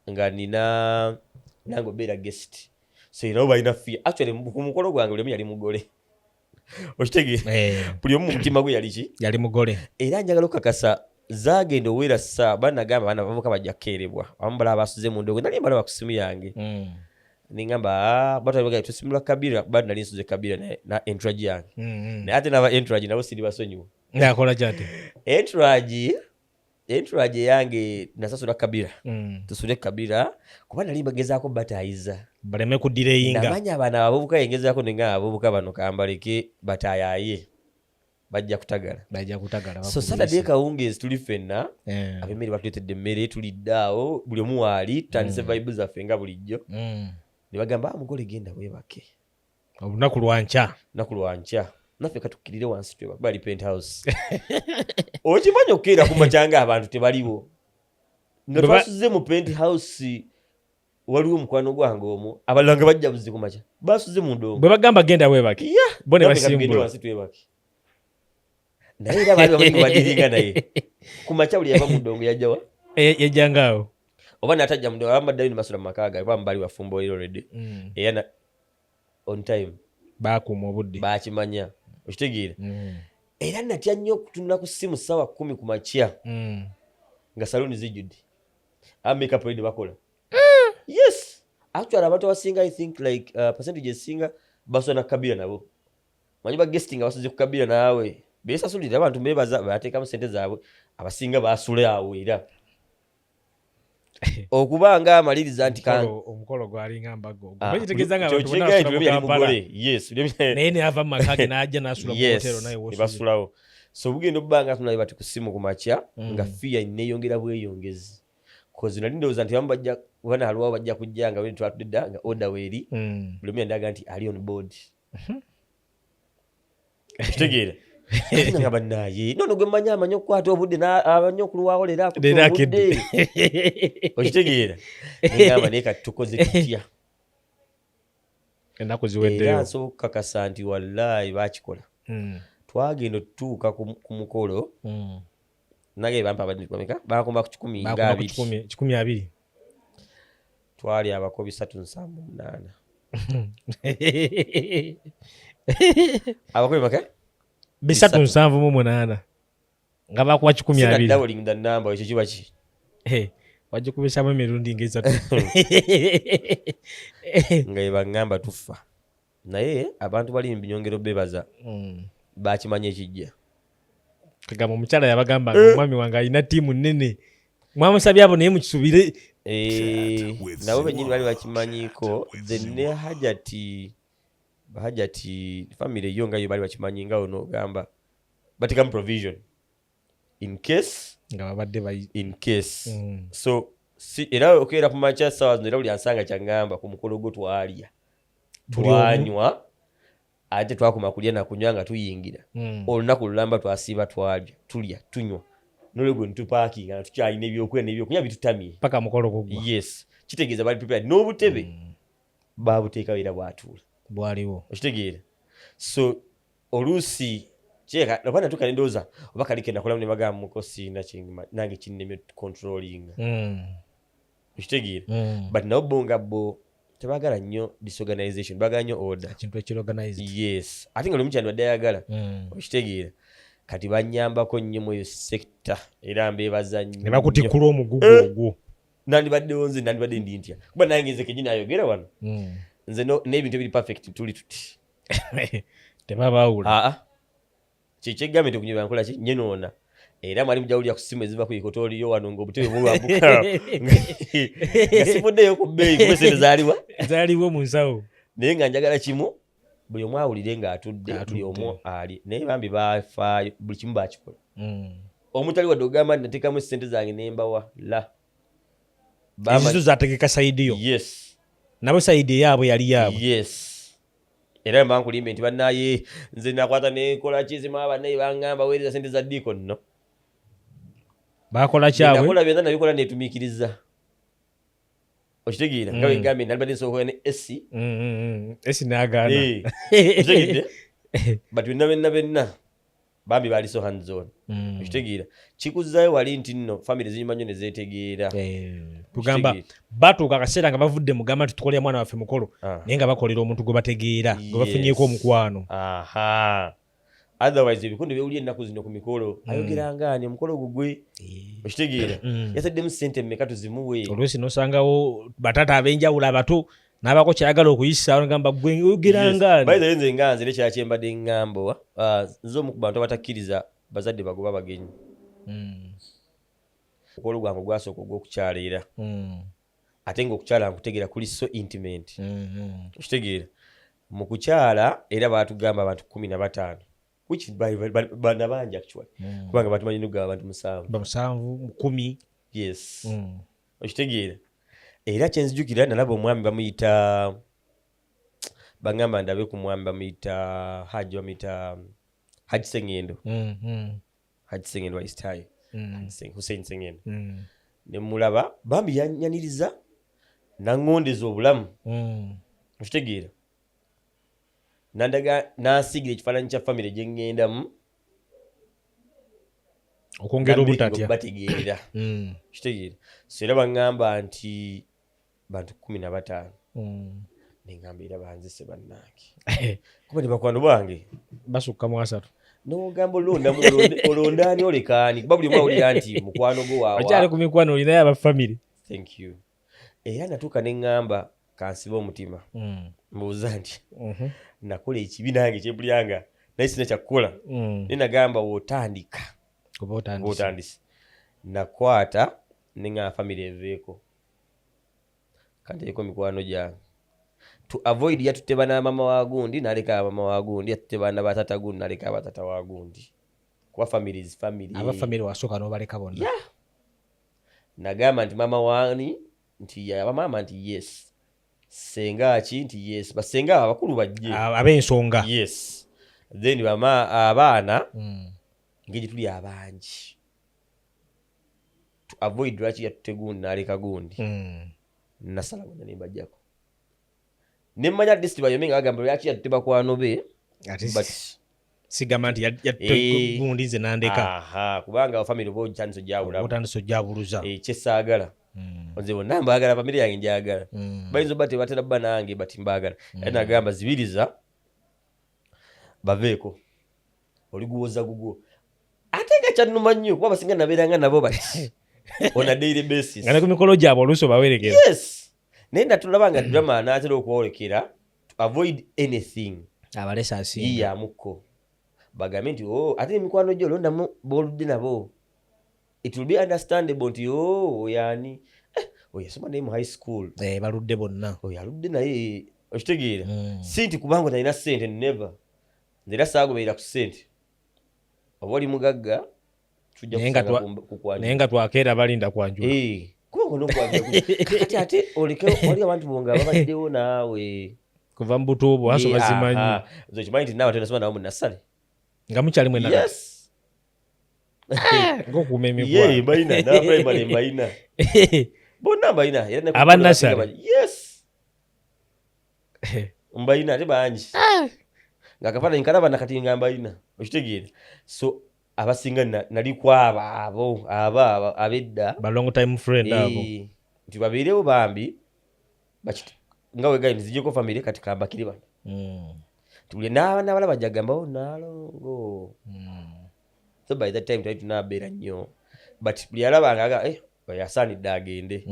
nga nina nange obeera guest so era oba alina fee actually ku mukolo gwange buli omu yali mugole okitegeera buli omu mu mutima gwe yali mugole era njagala okukakasa zaagenda owera saa banagamba abaana bavuka bajja kukeerebwa abamu balaba basuze mu ndogo nali mbalaba ku simu yange ningamba batwaga tusimula Kabira bad nali nsuze Kabira na entourage yange naye ate n'aba entourage nabo siri basonyiwa nakola kyate entourage yange nasasula Kabira tusule Kabira kuba nali bagezaako batayiza baleme kudireyinga namanya abaana abavubuka yengezaako nenga abavubuka bano kambaleke batayaye bajja kutagala so Saturday kawungeezi tuli ffenna ab'emmere batuleetedde emmere tulidde awo buli omu waali tutandise vibe zaffe nga bulijjo ne bagamba mugole genda weebake olunaku lwankya naffe katukkirire wansi twebake bali penthouse okimanyi okukeera ku makyanga abantu tebaliwo nga twasuze mu penthouse waliwo omukwano gwange omwo abalala nga bajja buzi ku makya basuze mu ndongo bwe bagamba genda weebake bo ne basimbula wansi twebake naye era baali bamanyi badiringa naye ku makya buli yava mu ndongo yajjawa yajjangaawo oba natajja mu ndongo abambaddayo ne masula mu maka gaabwe baba bali bafumba already era on time baakuuma obudde bakimanya okitegeera era natya nnyo okutunula ku ssimu ssaawa 10 ku makya nga saloni zijjudde makeup ready bakola yes actually abantu abasinga I think like percentage esinga basona kabira nabo manyi ba guesting abasuze ku kabira naawe besasulira abantu bebaza bateekamu sente zaabwe abasinga basule awo era okubanga amaliriza nti omukolo gwalinga mbago bagitegeeza nga abantu bonna yes naye ne ava mu maka ge n'ajja n'asula mu hotelo naye basulawo so bugenda obbanga tunali bati ku ssimu ku makya nga fiya neeyongera bweyongezi kozi nali ndowooza nti bajja bana aliwo bajja kujja nga bwe twatudde nga order weeri buli omu yandaga nti ali on board kitegeera nga bannaye nono gwe mmanyi amanyi okukwata obudde amanyi okulwawo leero akutte obudde okitegeera nengamba naye kati tukoze tutya ennaku ziweddeyo era nsobola okukakasa nti wallaahi bakikola twagenda otutuuka ku mukolo nage bampa abameka bakomba ku 120 twali abakobi 378 abakobi maka 378 nga bakuwa 120 doubling the number ekyo kiba ki wagikubisamu emirundi ng'esatu nga ebagamba tufa naye abantu bali mu binyongero bebaza bakimanya ekijja kagamba omukyala yabagamba nga omwami wange alina ttiimu nnene mwamusabye abo naye mukisubire nabo bennyini bali bakimanyiko thenne hajati family yo ngayo bali bakimanyi nga ono ogamba batekamu provision in case so era okeera ku makya sawa zino era buli ansanga kyangamba ku mukolo gwo twalya twanywa ate twakoma kulya nakunywa nga tuyingira olunaku lulamba twasiiba twalya tulya tunywa nolwegwe nitupaakinga nga tukyalina ebyokulya nebyokunywa bitutamye paka mukolo gugwa yes kitegeeza bali prepared n'obutebe babuteekawo era bwatuula bwaliwo okitegeera so oluusi kyeka oba natuuka nendowooza oba kalike nakolamu ne bagamba mukosi nange kinnemye controlling okitegeera but nabo bonga bo tebagala nnyo disorganization bagala nnyo order kintu ekiorganized yes ate nga lumu kyandi badde ayagala okitegeera kati banyambako nnyo mu eyo sector era mbeebaza nnyo ne bakutikkula omugugu ogwo nandibaddewo nze nandibadde ndi ntya kuba nange nze kenyini ayogera wano nze n'ebintu ebiri perfect tuli tuti tebabawula kyekyegambe nti okunywa nkola ki nyenoona era mwali mujawulira ku ssimu eziva ku ikotooliyo wano ng'obutebe bulwambuka nga sivuddeyo ku bbeeyi kuba esente zaaliwo mu nsawo naye nga njagala kimu buli omu awulire ng'atudde buli omu ali naye bambi bafaayo buli kimu bakikola omutali wadde ogamba nti nateekamu esente zange nembawa la ezizo zategeka sayidi yo yes nabo sayidi eyaabwe yali yaabwe yes era mba nkulimbe nti bannaye nze nakwata nekola kizima bannaye bangamba weereza sente za diiko nno bakola kyabwe nakola byonna nabikola netumiikiriza okitegeera nga bwegambye nalibadde nsookola ne esi esi n'agaana okitegedde but benna bambi baali so hands on okitegeera kikuzzayo wali nti nno family zinyuma nnyo ne zeetegeera tugamba batuuka akaseera nga bavudde mugamba nti tukolera mwana waffe mukolo naye nga bakolera omuntu gwe bategeera gwe bafunyeeko omukwano otherwise ebikundi bewulya ennaku zino ku mikolo ayogeranga ani omukolo gugwe okitegeera yasaddemu sente mmeka tuzimuwe olwesi nosangawo batata ab'enjawulo abato n'abako kyayagala okuyisa ngamba gwe ogeranga by the way nze nga nze nekyala kyembadde ŋŋamba nze omu ku bantu abatakkiriza bazadde bagoba bagenyi omukolo gwange gwasooka ogw'okukyala era ate ng'okukyala nkutegeera kuli so intimate okitegeera mu kukyala era baatugamba abantu 15 which bana bangi actually kubanga batumanyi nogamba abantu 7 yes okitegeera era kyenzijukira nalaba omwami bamuyita bangamba ndabe kumwamba mita Haji Sengendo. Haji Sengendo wa Istayo. Hussein Sengendo. Ne mulaba bambi yanyaniriza nangondeza obulamu. Okitegeera. Nandaga nasigira ekifaananyi kya family gye ngendamu. Okwongera obutatya. Bategeera. Okitegeera. So era bangamba nti bantu 15. Nengamba era banzise bannange. Kuba ne bakwano bange basukka mu 3. N'ogamba olondaani olekaani kuba buli mwawulira nti mukwano gwo waawa. Okyali ku mikwano olinayo aba family. Thank you. Era natuuka ne ngamba kansiba omutima. Mbuuza nti nakola ekibi nange kyebulyanga naye sina kyakukola. Ne nagamba w'otandika. Kuba otandise. Nakwata ne nga family eveeko. Kanteeko mikwano gyange. To avoid yatutte bana mama wa gundi naleka mama wa gundi, yatutte bana batata gundi naleka batata wa gundi. Kwa families family. Aba family wasoka no baleka bonna. Yeah. Nagamba nti mama wani nti ya mama nti yes. Senga ki nti yes. Basenga abakulu bajje. Ab'ensonga. Yes. Then mama abaana ngeji tuli abangi. To avoid lwaki yatutte gundi naleka gundi. Nasala bonna ne bajjako. Nemanya district bayomenga agamba lwaki yatutte bakwano be. But sigamba nti yatutte gundi nze nandeka. Aha, kubanga family bo chanso jawula. Otandiso jabuluza. Kyesaagala. Onze bonna mbaagala family yange njagala. Bayinza bate batera bba nange bati mbaagala. Era agamba zibiriza baveeko. Oliguwoza gugo. Ate nga kyannuma nnyo kuba basinga nabeeranga nabo bati. On a daily basis. Ngana ku mikolo gyabo oluuso bawerekera. Yes. Nenda tulabanga drama n'atera okwolekera to avoid anything. Abalesa asinga. Iya muko. Bagambe nti ate emikwano gyo londamu boludde nabo. It will be understandable nti yani yasoma naye mu high school. Baludde bonna. Aludde naye okitegeera. Si nti kubanga talina ssente never. Nzera saagoberera ku ssente. Oba oli mugagga tujja kusanga kukwanja. Naye nga twakeera balinda kwanjula. Kuba n'okwanja kati ate oleke wali abantu bonga babaddewo naawe. Kuva mu butuubu aso bazimanyi. Zo kimanyi nti naawe tenasoma nawo mu nasale. Nga mukyali mwena. Yes. Ng'okuuma emikwano. Mbalina na primary mbalina. Bonna mbalina. Abannasale. Yes. Mbalina ate bangi. Nga kafaananyi kalaba nakati nga mbalina. Okitegeera. So abasinga nali kwaba abo abedda ba long time friend abo nti babirewo bambi nga wegayi nzijeko family kati kambakiri bano tuli n'abalaba jagamba nalongo so by that time twali tunabeera nnyo but buli alabanga yasaanidde agende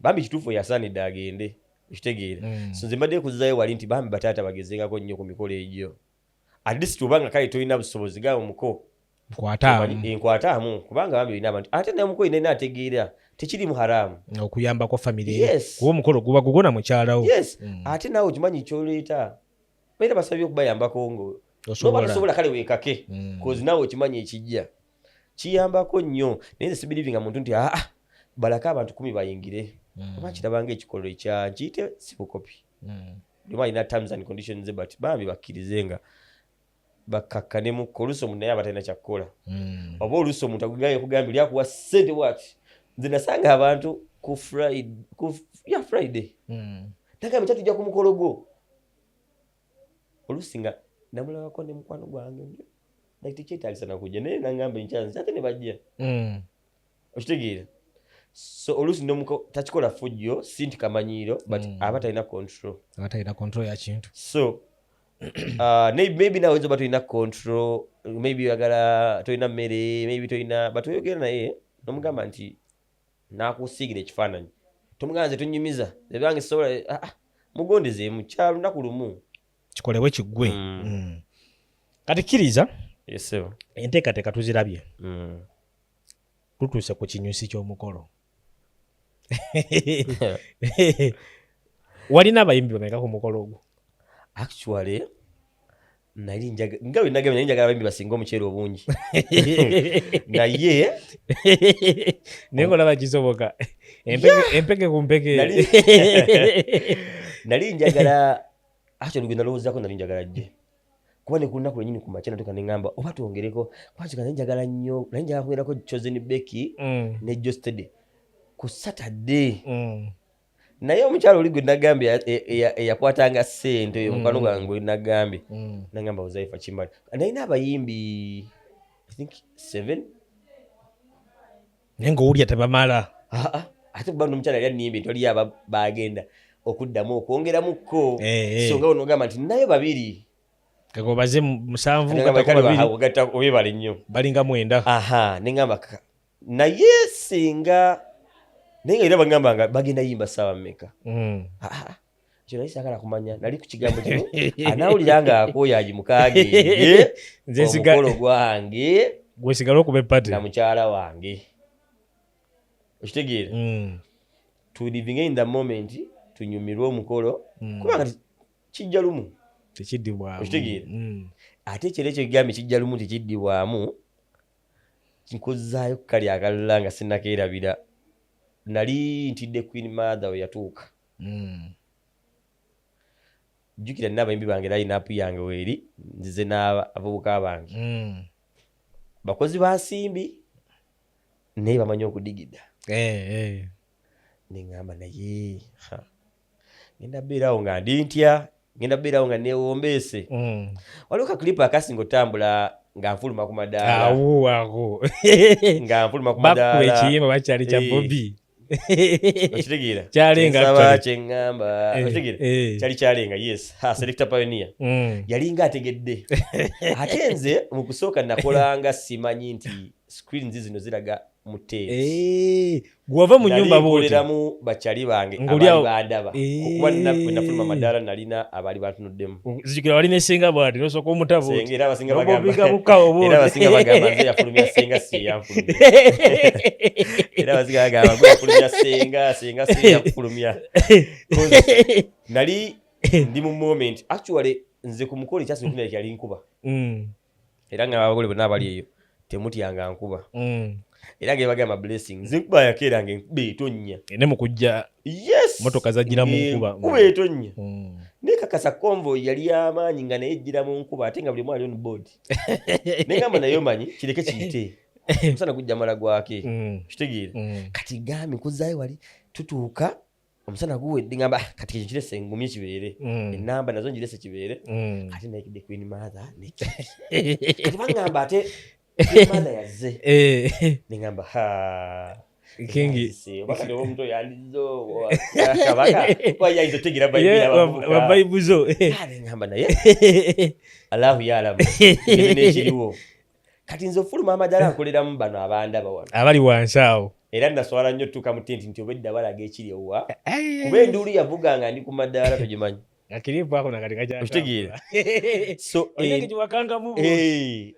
bambi kituufu yasaanidde agende okitegeera so nze mbadde kuzzayo wali nti bambi bataata bagezengako nnyo ku mikolo egyo at least obanga kale tolina busobozi gaba muko nkwataamu kubanga bambi olina abantu ate namuko ina ategeera tekiri mu haramu okuyamba kwa family kuba omukolo guba gugona mukyalawo ate naawe okimanyi kyoleeta baita basabye okubayambako ngo nobasobola kale weekake kozi naawe okimanyi ekijja kiyambako nnyo naye nze sibirivinga muntu nti balaka abantu 10 bayingire oba kirabanga ekikolo ekya nkiyite sifukopi lima alina terms and conditions but bambi bakkirizenga bakakkane mu oluusi omuntu naye abatalina kyakkola oba oluusi omuntu agugaye kugambye lyakuwa ssente bwati nze nasanga abantu ku Friday nagambe kyatujja ku mukolo gwo oluusi nga namulabako ne mukwano gwange naye tekyetaagisa nakujja naye nangamba enkyanzi ate ne bajja okitegeera so oluusi takikola fujjo si nti kamanyiiro but aba talina control ya kintu so maybe nawe zoba toyina control maybe yagala toyina mmere maybe toyina but oyogera naye nomugamba nti nakusiigira ekifaananyi tomugamba nze tonyumiza ebyange sobola mugondezeemu kya lunaku lumu kikolebwe kiggwe kati kkiriza enteekateeka tuzirabye tutuuse ku kinyusi ky'omukolo walina abayimbi bameka ku mukolo ogwo actually nali nga we nagambye njagala abayimbi basinga omuceere obungi naye nga olaba kisoboka empeke ku mpeke nali njagala actually gwe nalowoozako nali njagala jje kuba ne ku lunaku lwennyini ku makya natuka ne ŋŋamba oba twongereko kwakika nali njagala nnyo nali njagala kugerako Chosen Becky ne Jo Steady ku Saturday naye omukyalo oli gwe nagambye eyakwatanga ssente oyo mukwano gwange gwe nagambye nagamba Uzaifa Kimali nalina abayimbi I think 7 naye ng'owulya tebamala ate kuba n'omukyala yali annimbi toli aba bagenda okuddamu okwongeramuko so nga onogamba nti nayo 2 kagobaze 7 obebale nnyo balinga 9 neŋŋamba naye singa naye nga era bagamba nga bagenda yimba ssaawa mmeka ekyo naye saagala kumanya nali ku kigambo kino anaawulira nga akooyaaji mukaagenge omukolo gwange gwesigala okuba epate na mukyala wange okitegeera to living in the moment tunyumirwe omukolo kubanga kijja lumu tekiddibwamu okitegeera ate ekiro ekyo kigambe kijja lumu tekiddibwamu nkuzaayo kukali akalala nga sinnakeerabira nali ntidde Queen Mother we yatuuka jjukira nina abayimbi bange line-up yange weeri nzize n'abavubuka bange bakozi ba nsimbi naye bamanyi okudigida neŋŋamba naye ngenda beerawo nga ndi ntya ngenda beerawo nga neewombeese waliwo kaklipu akasinga otambula nga nfuluma ku madaala nga nfuluma ku madaala ekiyimba bakyali kya Bobby okitegeera kyalenga kyeŋŋamba okitegeera kyali kyalenga yes Selector Pioneer yali nga ategedde ate nze mu kusooka nakolanga simanyi nti screens zino ziraga muteesi gwava mu nyumba booleramu bakyali bange abali bandaba kuba nafuluma madaala nalina abaali batunuddemu zijukira walina esenga bwati nosooka omutabo era abasinga bagamba nze yafulumya senga si yanfulumya era abasinga bagamba gwe yafulumya senga si yanfulumya nali ndi mu moment actually nze ku mukolo ekyasinga yali nkuba era nga abagole bonna abali eyo temutyanga nkuba era ng'ebagamba blessing nze nkuba yakeeranga enkuba etonnya ne mu kujja motoka zajjira mu nkuba etonnya nekakasa convoy yali y'amaanyi nga naye ejjira mu nkuba ate nga buli mwali on board negamba naye omanyi kireke kiyite omusana gujja mala gwake kitegeera kati gambi nkuzaayo wali tutuuka omusana guwedde ngamba kati ekyo kirese ngumye kibeere enamba nazo njirese kibeere ate naikidde Queen Mother kati bangamba ate Mother yazze nengamba kingi obakati oba omuntu yandizo kabaka wayinza otegeera bayibuzo nengamba naye Allahu yalamu nekiriwo kati nze ofuluma amadaala nkoleramu bano abandaba wano abali wansi awo era naswala nnyo tutuuka mu tenti nti obedda balaga ekiri owa kuba enduulu yavuga nga ndi ku madaala togimanyi akiripo ako nakati kaja okitegeera so kiwakangamu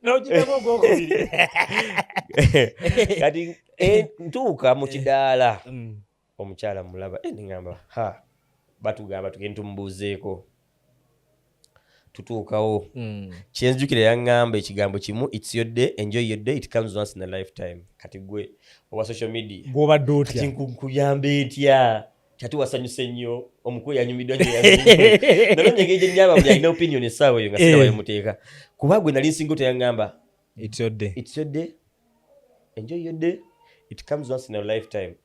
n'ogirako ogwokubiri kati ntuuka mu kidaala omukyala mulaba neŋŋamba batugamba tugende tumubuuzeeko tutuukawo kyenzijukira yaŋŋamba ekigambo kimu it's your day enjoy your day it comes once in a lifetime kati gwe owa social media gw'obadde otya nkuyambe etya kyati wasanyuse nnyo omukulu yanyumiddwa nnyo nalonyegeje nnyaba buli alina opinion essaawa eyo nga sina wayemuteeka kuba gwe nali nsinga oteyaŋŋamba it's your day enjoy your day it comes once in a lifetime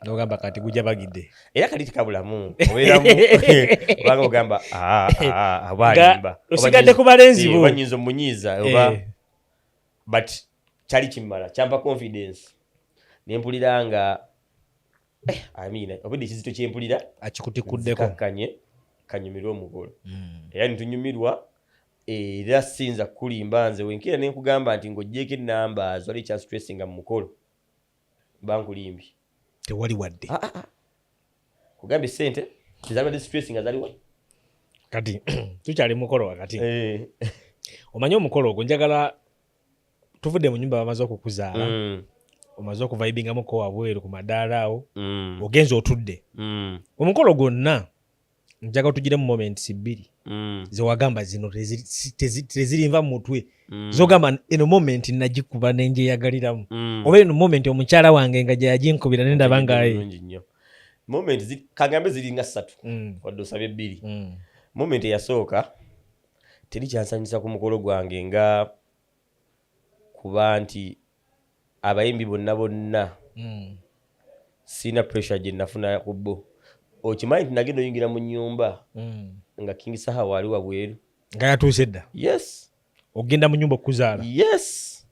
nogamba kati gujja bagidde era kati tikabulamu obeeramu obanga ogamba abaalimba osigadde ku balenzi bo oba nyinza omunyiiza oba but kyali kimmala kyampa confidence nempulira nga obedde ekizito kyempulira akikutikuddeko kanyumirwa omukolo era nitunyumirwa era sinza kulimba nze wenkera nenkugamba nti ng'oggyeko ennamba wali ekyastressinga mu mukolo bankulimbi tewali wadde kugambye sente tezabadde stressinga zaliwa kati tukyali mukolo wakati omanyi omukolo ogwo njagala tuvudde mu nyumba bamaze okukuzaala omaze okuvibingamuko wabweru ku madaala awo ogenza otudde omukolo gwonna njagala tugire mu moments 2 zewagamba zino tezirinva mu mutwe zogamba eno moment nagikuba nenjeyagaliramu oba eno moment omukyala wange nga gyaginkubira nendabangaye moment kagambe ziringa 3 wadde osabye 2 moment eyasooka teri kyansanyusa ku mukolo gwange nga kuba nti abayimbi bonna sina pressure gye nafuna ku bo. Okimanyi nti nagenda oyingira mu nnyumba nga King Saha wali wabweru nga yatuuse dda. Yes. Ogenda mu nnyumba okuzaala. Yes.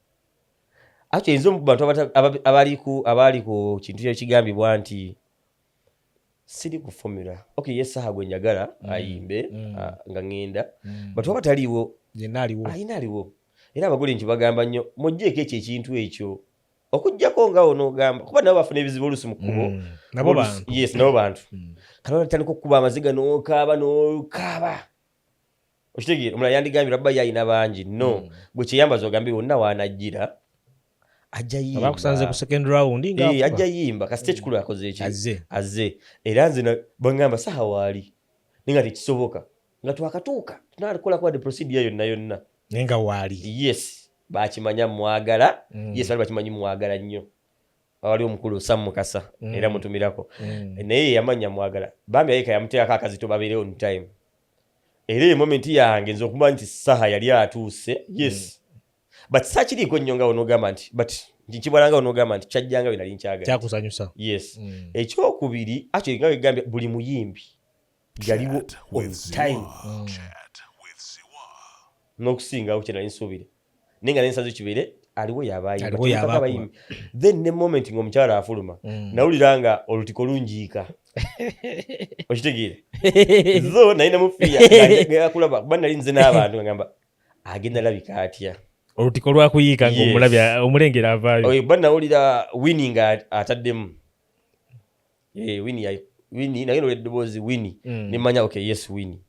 Actually nzo mu bantu abali ku kintu ekigambibwa nti siri ku formula. Okay, yes Saha gwe njagala ayimbe nga ngenda. But waba taliwo yenna aliwo. Ayina aliwo. Era abagole nti bagamba nnyo mujjeeko ekyo ekintu ekyo. Okujjako nga ono gamba kuba nabo bafuna ebizibu olusi mu kkubo. Nabo bantu. Yes, nabo bantu. Kano tandika okukuba amaziga n'okaaba. Okitegeera omulala yandigambye rabba yayina bangi. No. Gwe kyeyambaza ogambe wonna waanajjira. Ajja yimba. Abakusanze ku second round nga ajja yimba ka stage kulu akoze eki. Azze. Era nze bangamba Saha waali. Ninga tekisoboka. Nga twakatuuka. Tunalikola kwa the procedure yonna. Nenga waali. Yes. Bakimanya mwagala. Yes bali bakimanyi mwagala nnyo. Wali omukulu Sam Mukasa era mutumirako. Naye yamanya mwagala. Bambi ayika yamuteeka akazito babere on time. Era moment yange nzo kumanya nti Saha yali atuuse. Yes. But sakiriko nnyo nga onogamba nti but nkibalanga onogamba nti kyajjanga bwe nali nkyaga. Kyakusanyusa. Yes. Ekyokubiri actually nga wegambye buli muyimbi yaliwo on time. N'okusingawo kye nali nsuubire. Ninga nensazo kibere aliwo yabayi. Then ne moment ng'omukyala afuluma nawuliranga olutiko lunjiika. Okitegeera. Zo nalina mufiya yakulaba kuba nali nze n'abantu ngamba agenda labika atya. Olutiko lwakuyiika ng'omulabya omulengera avaayo. Oyo bba nawulira winning ataddemu. Winnie naye eddoboozi Winnie ne mmanya okay yes Winnie.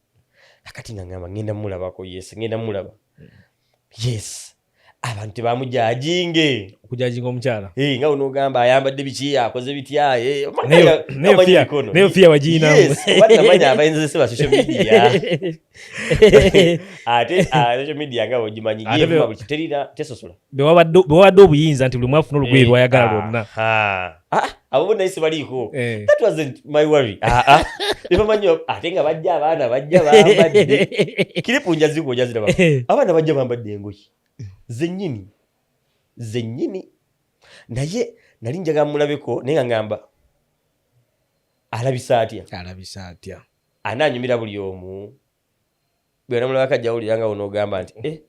Akati ngamba ngenda mulabako yes ngenda mulaba. Yes. Abantu tebamujajinge okujajinga omukyala nga onogamba ayambadde biki akoze bitya neyo fiya wagina manya abayinzese ba social media ate social media nga ogimanyi yema buli terina tesosola bewabadde obuyinza nti buli mwafuna olugoye lwayagala lwonna abo bonna isi baliko. That wasn't my worry. Ebamanyo ate nga bajja abaana bajja bambadde kiripu njaziko njaziraba abaana bajja bambadde engoye zennyini naye nali njaga mulabeko naye ngamba alabisa atya ananyumira buli omu bwena mulaba kajjawulira nga onogamba nti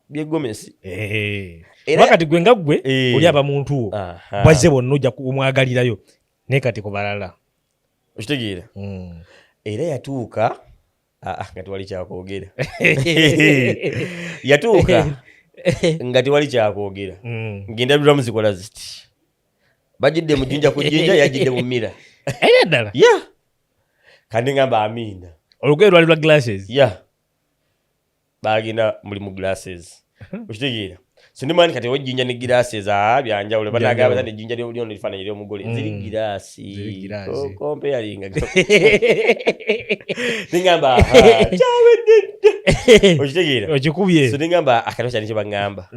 byegomesi wakati gwe nga gwe oli aba muntu wo bwazze bonna ojja kumwagalirayo naye kati kubalala okitegeera era yatuuka nga tewali kyakwogera yatuuka nga tewali kyakwogera ngenda dulamu zikola ziti bajidde mu jinja ku jinja yajidde mu mira era ddala kandi ngamba amiina olugoye lwali lwa glasses bagenda muli mu glasses okitegeera sindimanyi kati ojinja ne glasses byanjawulo banagamba ne jinja lyono lifaananyi ly'omugole ziri glassi comparinga ningamba kyawedde okitegeera okikubye so ningamba akato kyali kye bagamba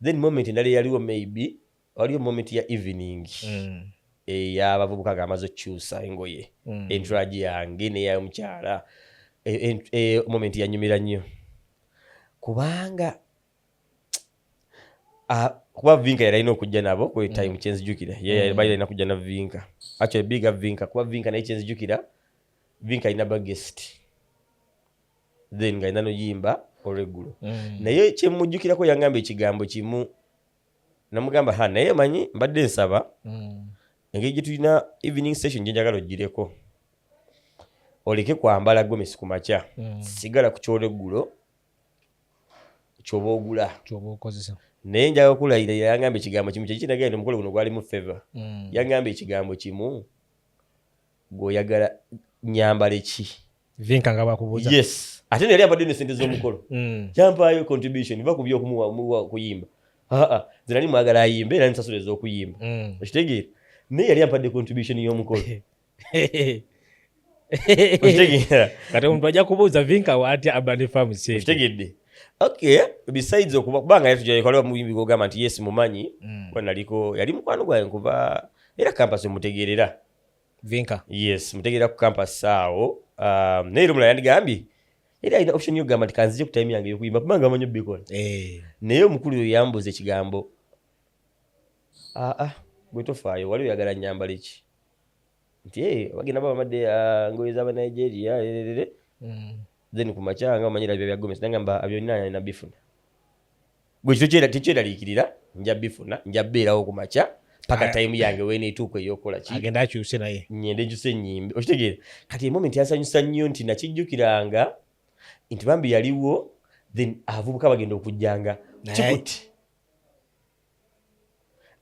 then moment endala yaliwo maybe waliwo moment ya evening ey'abavubuka ng'amaze okukyusa engoye entourage yange n'ey'omukyala moment yanyumira nnyo kubanga kuba Vinka yalina okujja nabo ku time kyenzijukira yalina kujja na Vinka actually big up Vinka kuba Vinka naye kyenzijukira Vinka alina bagest then nga alina noyimba olweggulo naye kyemujjukirako yangamba ekigambo kimu namugamba naye manyi mbadde nsaba engeri gye tulina evening session gye njagala oggireko oleke kwambala gomesi ku makya sigala ku kyolweggulo kyoba ogula kyoba okozesa naye njaga okulayira yangamba ekigambo kimu kyekinagenda omukolo guno gwali mu favor yangamba ekigambo kimu gw'oyagala nyambala ki Vinka nga bakubuuza yes ate nali abadde ne sente z'omukolo kyampaayo contribution va ku byokumuwa kuyimba nze nali mwagala ayimbe era nsasula ez'okuyimba okitegeera naye yali ampadde contribution y'omukolo okitegeera kati omuntu ajja kubuuza Vinka watya Abani Farm sente okitegedde okay besides okubanga yatujyayekolera muyimbi gogamba nti yes mumanyi kwa naliko yali mukwano gwaye nkuva era campus mutegerera Vinka yes mutegerera ku campus awo naye rumula yandigambye era ina option yo gamba tikanzije ku time yange yokuyimba kubanga amanyo bikola naye omukulu yo yambuza ekigambo gwe tofaayo wali oyagala nyambala eki nti bagenda baba madde ngoye z'aba Nigeria then ku makyanga omanyira bya Gomez nangamba abyonna na bifuna gwe kito tekyeraliikirira nja bifuna nja beerawo ku makya paka time yange weneetuuka ey'okukola ki agenda akyuse naye nyende njuse nyimbe okitegeera kati moment yansanyusa nnyo nti nakijjukiranga nti bambi yaliwo then avubuka bagenda okujjanga kikuti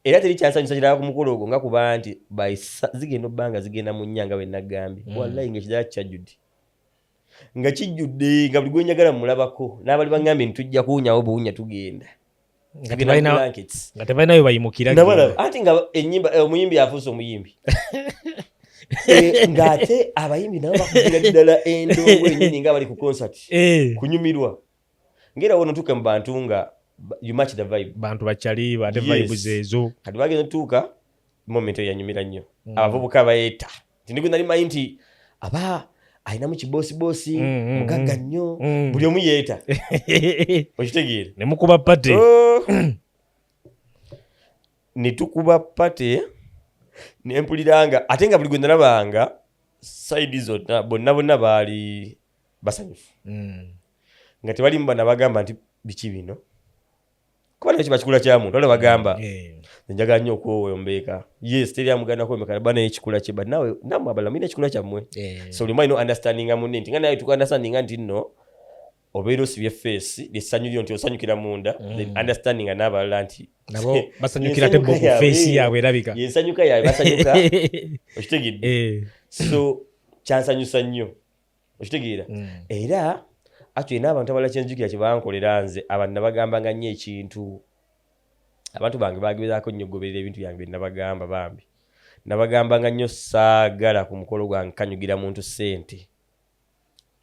era teri kyansanyusa kirala ku mukolo ogwo nga kuba nti zigenda obbanga zigenda mu nnyanga we nagambye wallahi ng'ekidala kyajjudde nga kijjudde nga buli gwe njagala mulabako n'abali bagambye ntujja kuwunyawo buwunya tugenda nga tebalinayo bayimukira anti nga ennyimba omuyimbi afuuse omuyimbi ng'ate abayimbi nabo bakugira ddala endongo ennyini nga bali ku concert kunyumirwa ngera wono tuuke mu bantu nga you match the vibe bantu bakyali bate vibes ezo kati bagenda tuuka moment yanyumira nnyo abavubuka bayeeta tindigo nali manyi nti aba ayinamu kiboosibosi mugagga nnyo buli omu yeeta okitegeera ne mukuba pate ne tukuba pate ne mpuliranga ate nga buli gwe nalabanga side zonna bonna baali basanyufu nga tebalimu bana bagamba nti biki bino kuba nakyo kiba kikula kya muntu wale bagamba njagala nnyo okwewombeeka yes teri amuganda kwewombeeka bana ekikula kye but nawe namwe abalala mulina ekikula kyammwe so oli mulina understanding munne nti nga naye tukunderstandinga nti nno obeera osibye face lissanyu lyo nti osanyukira munda then understanding n'abalala nti nabo basanyukira te ku face yaabwe erabika yensanyuka yaabwe basanyuka okitegedde so kyansanyusa nnyo okitegeera era actually n'abantu abalala kyenjukira kye bankolera nze abantu nabagambanga nnyo ekintu abantu bange bagezaako nnyo okugoberera ebintu byange bye nabagamba bambi nabagambanga nnyo saagala ku mukolo gwange kanyugira muntu ssente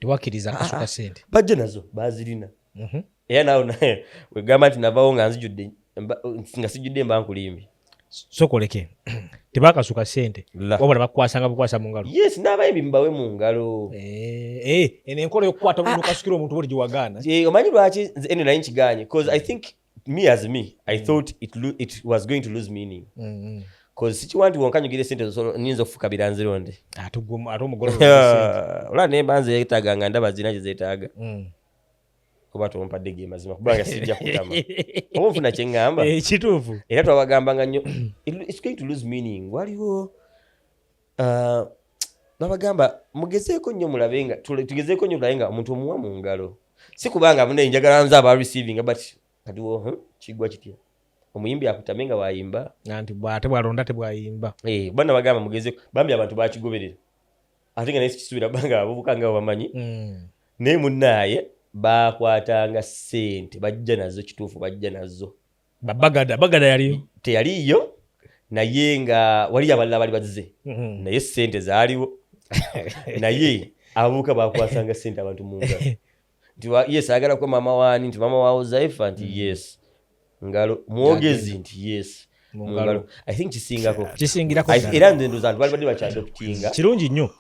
tewakkiriza akasuka ssente bajja nazo bazirina era nawe wegamba nti navawo nga nzijudde nga sijjudde mba nkulimbi sokoleke tebakasuka ssente wabula bakukwasanga bukwasa mu ngalo yes n'abayimbi mbawe mu ngalo eno enkola y'okukwata buli okasukira omuntu buli giwagaana omanyi lwaki ene naye nkiganye because I think me as me I thought it was going to lose meaning because sikiwa nti wonkanyugira sente nyinza okufukabira nzironde ate omugolola olwa naye mba nze yeetaaga nga ndaba zirina kye zeetaaga kuba tompadde ge mazima kubanga sijja kutama oba nfuna kye ŋŋamba kituufu era twabagambanga nnyo it's going to lose meaning waliwo babagamba mugezeeko nnyo mulabe nga tugezeeko nnyo mulabe nga omuntu omuwa mu ngalo si kubanga munaye njagala nze aba receiving but katiwo kiggwa kitya omuyimbi akutame nga waayimba nti bwate bwalonda tebwayimba bana bagamba mugezeeko bambi abantu bakigoberera ate nga naye sikisuubira banga abavubuka nga bamanyi naye munnaaye bakwatanga ssente bajja nazo kituufu bajja nazo bagada yaliyo teyaliyo naye nga wali abalala bali bazze naye ssente zaaliwo naye abavubuka bakwasanga ssente abantu mu ngalo nti yes ayagala kuba maama waani nti maama waawo zaifa nti yes ngalo mwogezi nti yes mungalo I think kisingirako era nze ndoza abantu bali badde bakyadoputinga kirungi nnyo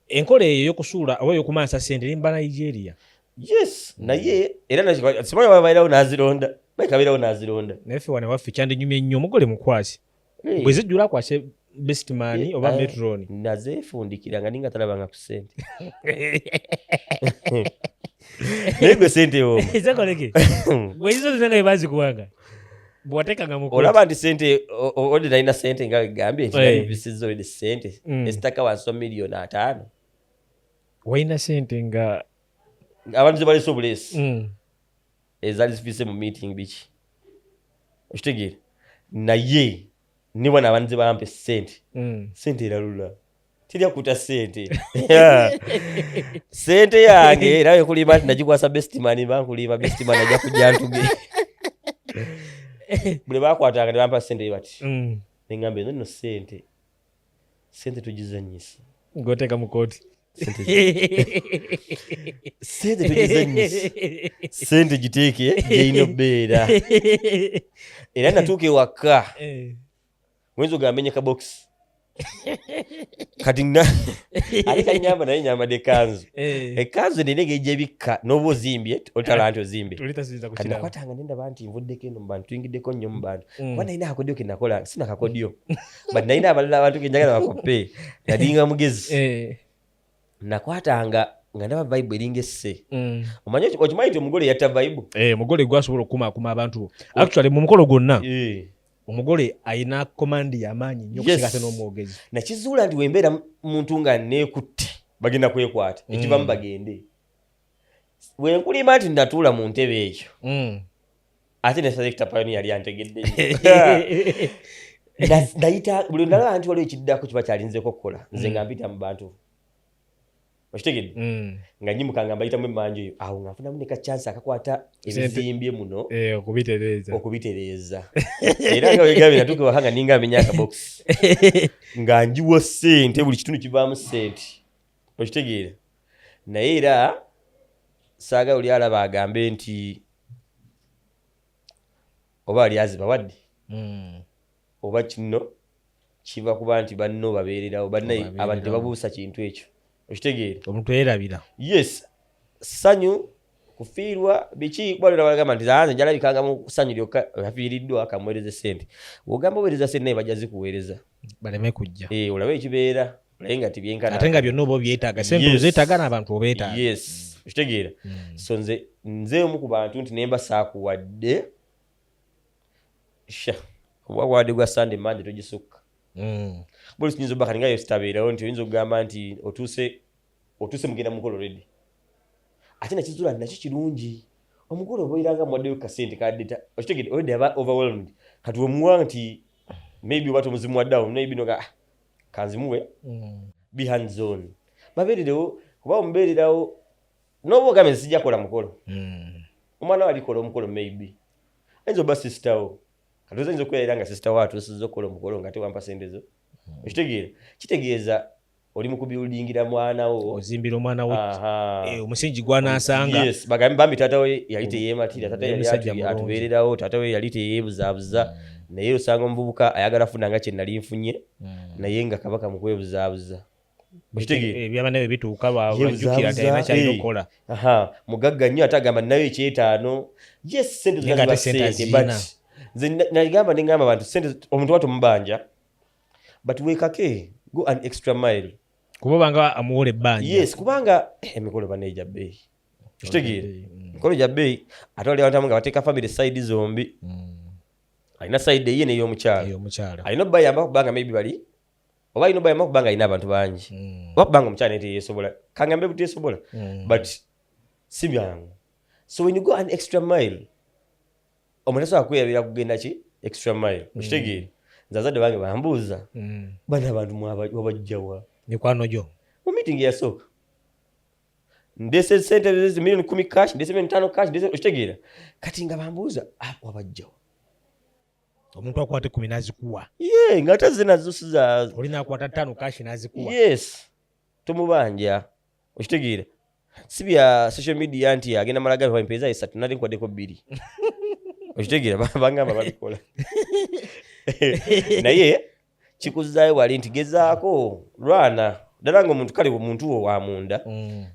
enkola eyo y'okusuula oba y'okumansa ssente limba Nigeria yes naye era simanyi babairawo nazironda baikabeerawo nazironda naye ffe wane waffe kyandinyumye nnyo omugole mukwasi bwe zijjula akwase bestman oba metron nazeefundikira nga ninga talabanga ku ssente naye gwe ssente wooma ezakoleke bwezizo zonna nga bebazikuwanga bwatekanga mu olaba nti ssente odi nalina ssente nga wegambye nti nabibisizza oledi ssente ezitaka wansi wa miliyoni 5 walina ssente nga abantu ze balese obuleesi ezaali zifise mu meeting biki okitegeera naye nibona abantu ze bampa ssente ssente eralula tiryakuta ssente ssente yange era wekulimba nti nagikwasa bestman bankulimba bestman ajja kujja ntuge buli bakwatanga ne bampa ssente bati neŋŋamba ezo nno ssente tugizanyisa ng'oteeka mu kooti ssente tugizanyisa ssente giteeke gyeyina obbeera era natuuka ewaka mwenzi ogambanye kabokisi kati alika nyamba naye nyambadde ekanzu nenege ejebikka n'oba ozimbye otala nti ozimbye kati nakwatanga nendaba nti nvuddeko eno mubantu tuyingiddeko nnyo mu bantu kuba nalina akakodyo ke nakola sina kakodyo but nalina abalala abantu ke njagala bakope nadinga mugezi nakwatanga nga ndaba vibe eringa esse omanyi nti omugole yatta vibe omugole gwasobola okukumaakuma abantu actually mu mukolo gwonna omugole ayina komandi y'amaanyi nnyo okusinga ate n'omwogezi nakizuula nti wembeera muntu nga neekutte bagenda kwekwata ekivamu bagende wenkulima nti natuula mu ntebe eyo ate nesalekta payoni yali antegedde nayita buli ndalaba nti waliwo ekiddako kiba kyalinzeko okukola nze nga mpita mu bantu okitegedde nga nyimuka nga mbayitamu emmanju eyo awo nga nfunamu ne kachansi akakwata ebizimbye muno okubitereeza era nga wegambye natuuka waka nga ninga amenya akabokisi nga njiwa ssente buli kitundu kivaamu ssente okitegeera naye era saaga oli alaba agambe nti oba ali azibawadde oba kino kiva kuba nti banno babeererawo bannaye abantu tebabuusa kintu ekyo okitegeera omuntu yerabira yes sanyu kufiirwa biki bwalira bagamba nti zanze njalabikanga mu sanyu lyokka yafiiriddwa akamuweereza ssente wogamba oweereza ssente naye bajja zikuweereza baleme kujja olabe ekibeera olaye nga tibyenkana ate nga byonna oba obyetaaga ssente ozeetaaga n'abantu obeetaaga yes okitegeera so nze omu ku bantu nti nemba saakuwadde obwakuwadde gwa sande manje togisukka buli kinyinza obba kalinga yositabeerawo nti oyinza okugamba nti otuuse mugenda mukolo redi ate nakizuula nti nakyo kirungi omukolo oba oiranga muwaddeyo kasente kadeta okitegedde already aba overwhelmed kati omuwa nti maybe oba tomuzimuwaddeawo maybe noga kanzimuwe be hands on babeererewo kuba omubeererawo n'oba ogambe sijja kola mukolo omwana walikola omukolo maybe ayinza obba sisitawo kati oyinza okwerera nga sisitawo atuusizza okukola omukolo nga tewampa sente zo okitegeera kitegeeza oli mu kubiulingira mwanawo ozimbira omwana wo omusingi gwanaasanga yes bagambe bambi taata we yali teyeematira taata yali atubeererawo taata we yali teyeebuzaabuza naye osanga omuvubuka ayagala funa nga kye nali nfunye naye nga kabaka mu kwebuzaabuza ebyaba nawe bituuka bajjukira ati alina kyalina okukola mugagga nnyo ate agamba ninayo ekyetaano yes sente ziba sente but nze nagamba nengamba abantu sente omuntu watomubanja but wekake go an extra mile kubanga amuwola ebbanja yes kubanga emikolo baneja bbeeyi kitegeere emikolo gya bbeeyi ate wali abantu nga bateeka family side zombi alina side ye n'ey'omukyala alina obbayamba kubanga maybe bali oba alina obbayamba kubanga alina abantu bangi oba kubanga omukyala neteyesobola kangambe buteesobola but si byangu so when you go an extra mile omuntu asobola kweyabira kugenda ki extra mile okitegeere nzazadde bange bambuuza bana abantu wabajjawa mikwano gyo mu meeting yasooka ndese sente zi milioni 10 cash ndese milioni 5 cash ndese okitegeera kati nga bambuuza wabajjawa omuntu akwate 10 nazikuwa nga ate ze nazo siza olina akwata 5 cash nazikuwa yes tomubanja okitegeera si bya social media nti agenda malaga mpeza 3 nali nkwaddeko 2 okitegeera bangamba babikola naye kikuzaayo wali nti gezaako lwana ddala nga omuntu kale omuntu wo wa munda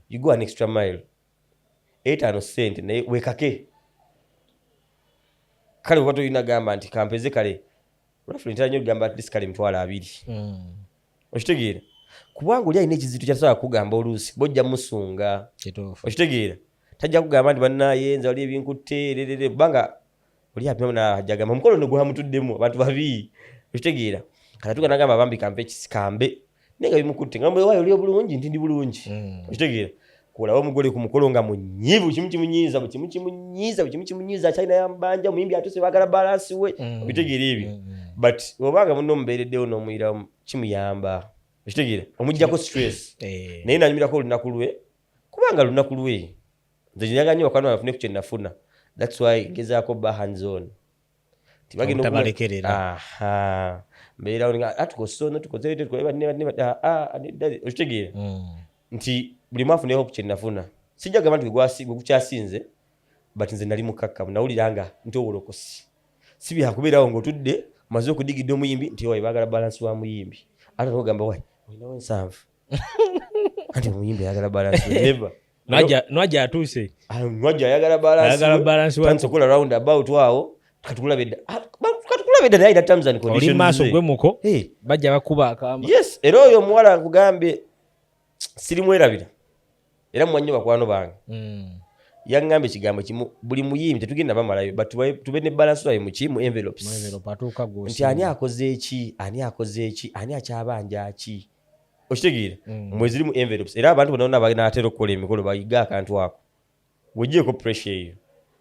you go an extra mile 8 sente naye wekake kale oba tolina gamba nti kampeze kale olafulintera nnyo gamba at kale mitwalo 2 okitegeera kubanga oli alina ekizitu kyasobola kugamba oluusi bojja musunga okitegeera tajja kugamba nti bannayenza oli ebinkutte kubanga oli apimajagamba omukolo negwamutuddemu abantu babi okitegeera katatuka nagamba bambi kampe kikambe nenga bimukutte ngamba wayo oli obulungi nti ndi bulungi okitegeera kulaba omugole ku mukolo nga munyivu kimukimunyiza china yambanja muyimbi atuse bagala balance we okitegeera ebyo but obanga muno mbeereddewo n'omuyira kimuyamba okitegeera omujjako stress naye nanyumirako olunaku lwe kubanga lunaku lwe nze njagala wakano afune ku kye nafuna that's why gezaako ba hands on tabalekerera mbeera nga atukosono tukozere tukoleba okitegeera nti buli mwafuneeko ku kye nafuna sijja gamba nti gwekukyasinze but nze nali mukakkamu nawulira nga nti obolokosi si byakubeerawo ng'otudde maze okudigidde omuyimbi nti wayi baagala balansi wa muyimbi ate n'ogamba wai olinawo ensanvu anti omuyimbi ayagala balance never nwaja atuuse nwaja ayagala balance tansokola round about awo katukulabe dda naye ina terms and conditions oli maaso gwe muko bajja bakuba akamba yes era oyo omuwala nkugambye sirimwerabira era mwanyo bakwano bange yaŋŋamba ekigambo kimu buli muyimbi tetugenda bamalayo but tube ne balance twayo mu envelopes nti ani akoze eki ani akyabanja ki okitegeera mweziri mu envelopes era abantu bonna balinaatera okukola emikolo bayiga akantu ako wegieko pressure eyo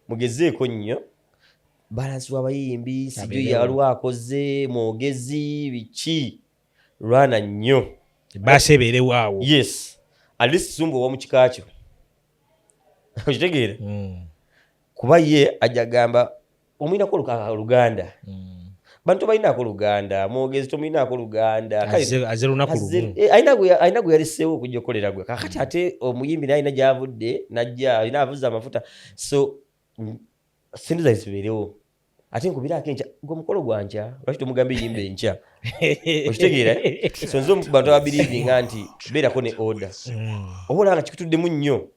mugezeeko nnyo balance w'abayimbi sijui yalwakoze mwogezi biki lwana nnyo basebeerewo awo yes at least sumbu owa mu kika kyo okitegeera kuba ye ajja gamba omuyinako oluganda bantu balinaako oluganda mwogezi tomuyinaako oluganda alina gwe yaliseewo okujja okukolera gwe kakati ate omuyimbi nalina gyavudde najja alina avuze amafuta so sente zaye zibeerewo ate nkubiraako enkya gwe omukolo gwa nkya lwaki tomugamba eyimba enkya okitegeera so nze bantu ababilivinga nti beerako ne order oba olaba nga kikutuddemu nnyo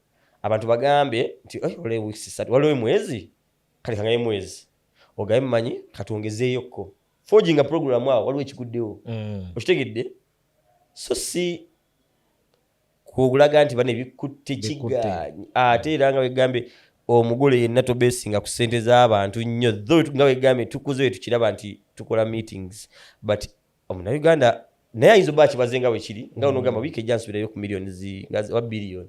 abantu bagambe nti waliwo weeks 3 waliwo mwezi kale kangaye mwezi ogabe mmanyi katwongezeeyokko forginga program awo waliwo ekiguddewo okitegedde so si kulaga nti bane bikutte kiganyi ate era nga wegambe omugole yenna tobesinga ku ssente z'abantu nnyo though nga wegambe tukuze tukiraba nti tukola meetings but omunauganda naye ayinza oba kibaze nga wekiri nga onogamba wiiki ejja nsubirayo ku millions wa billion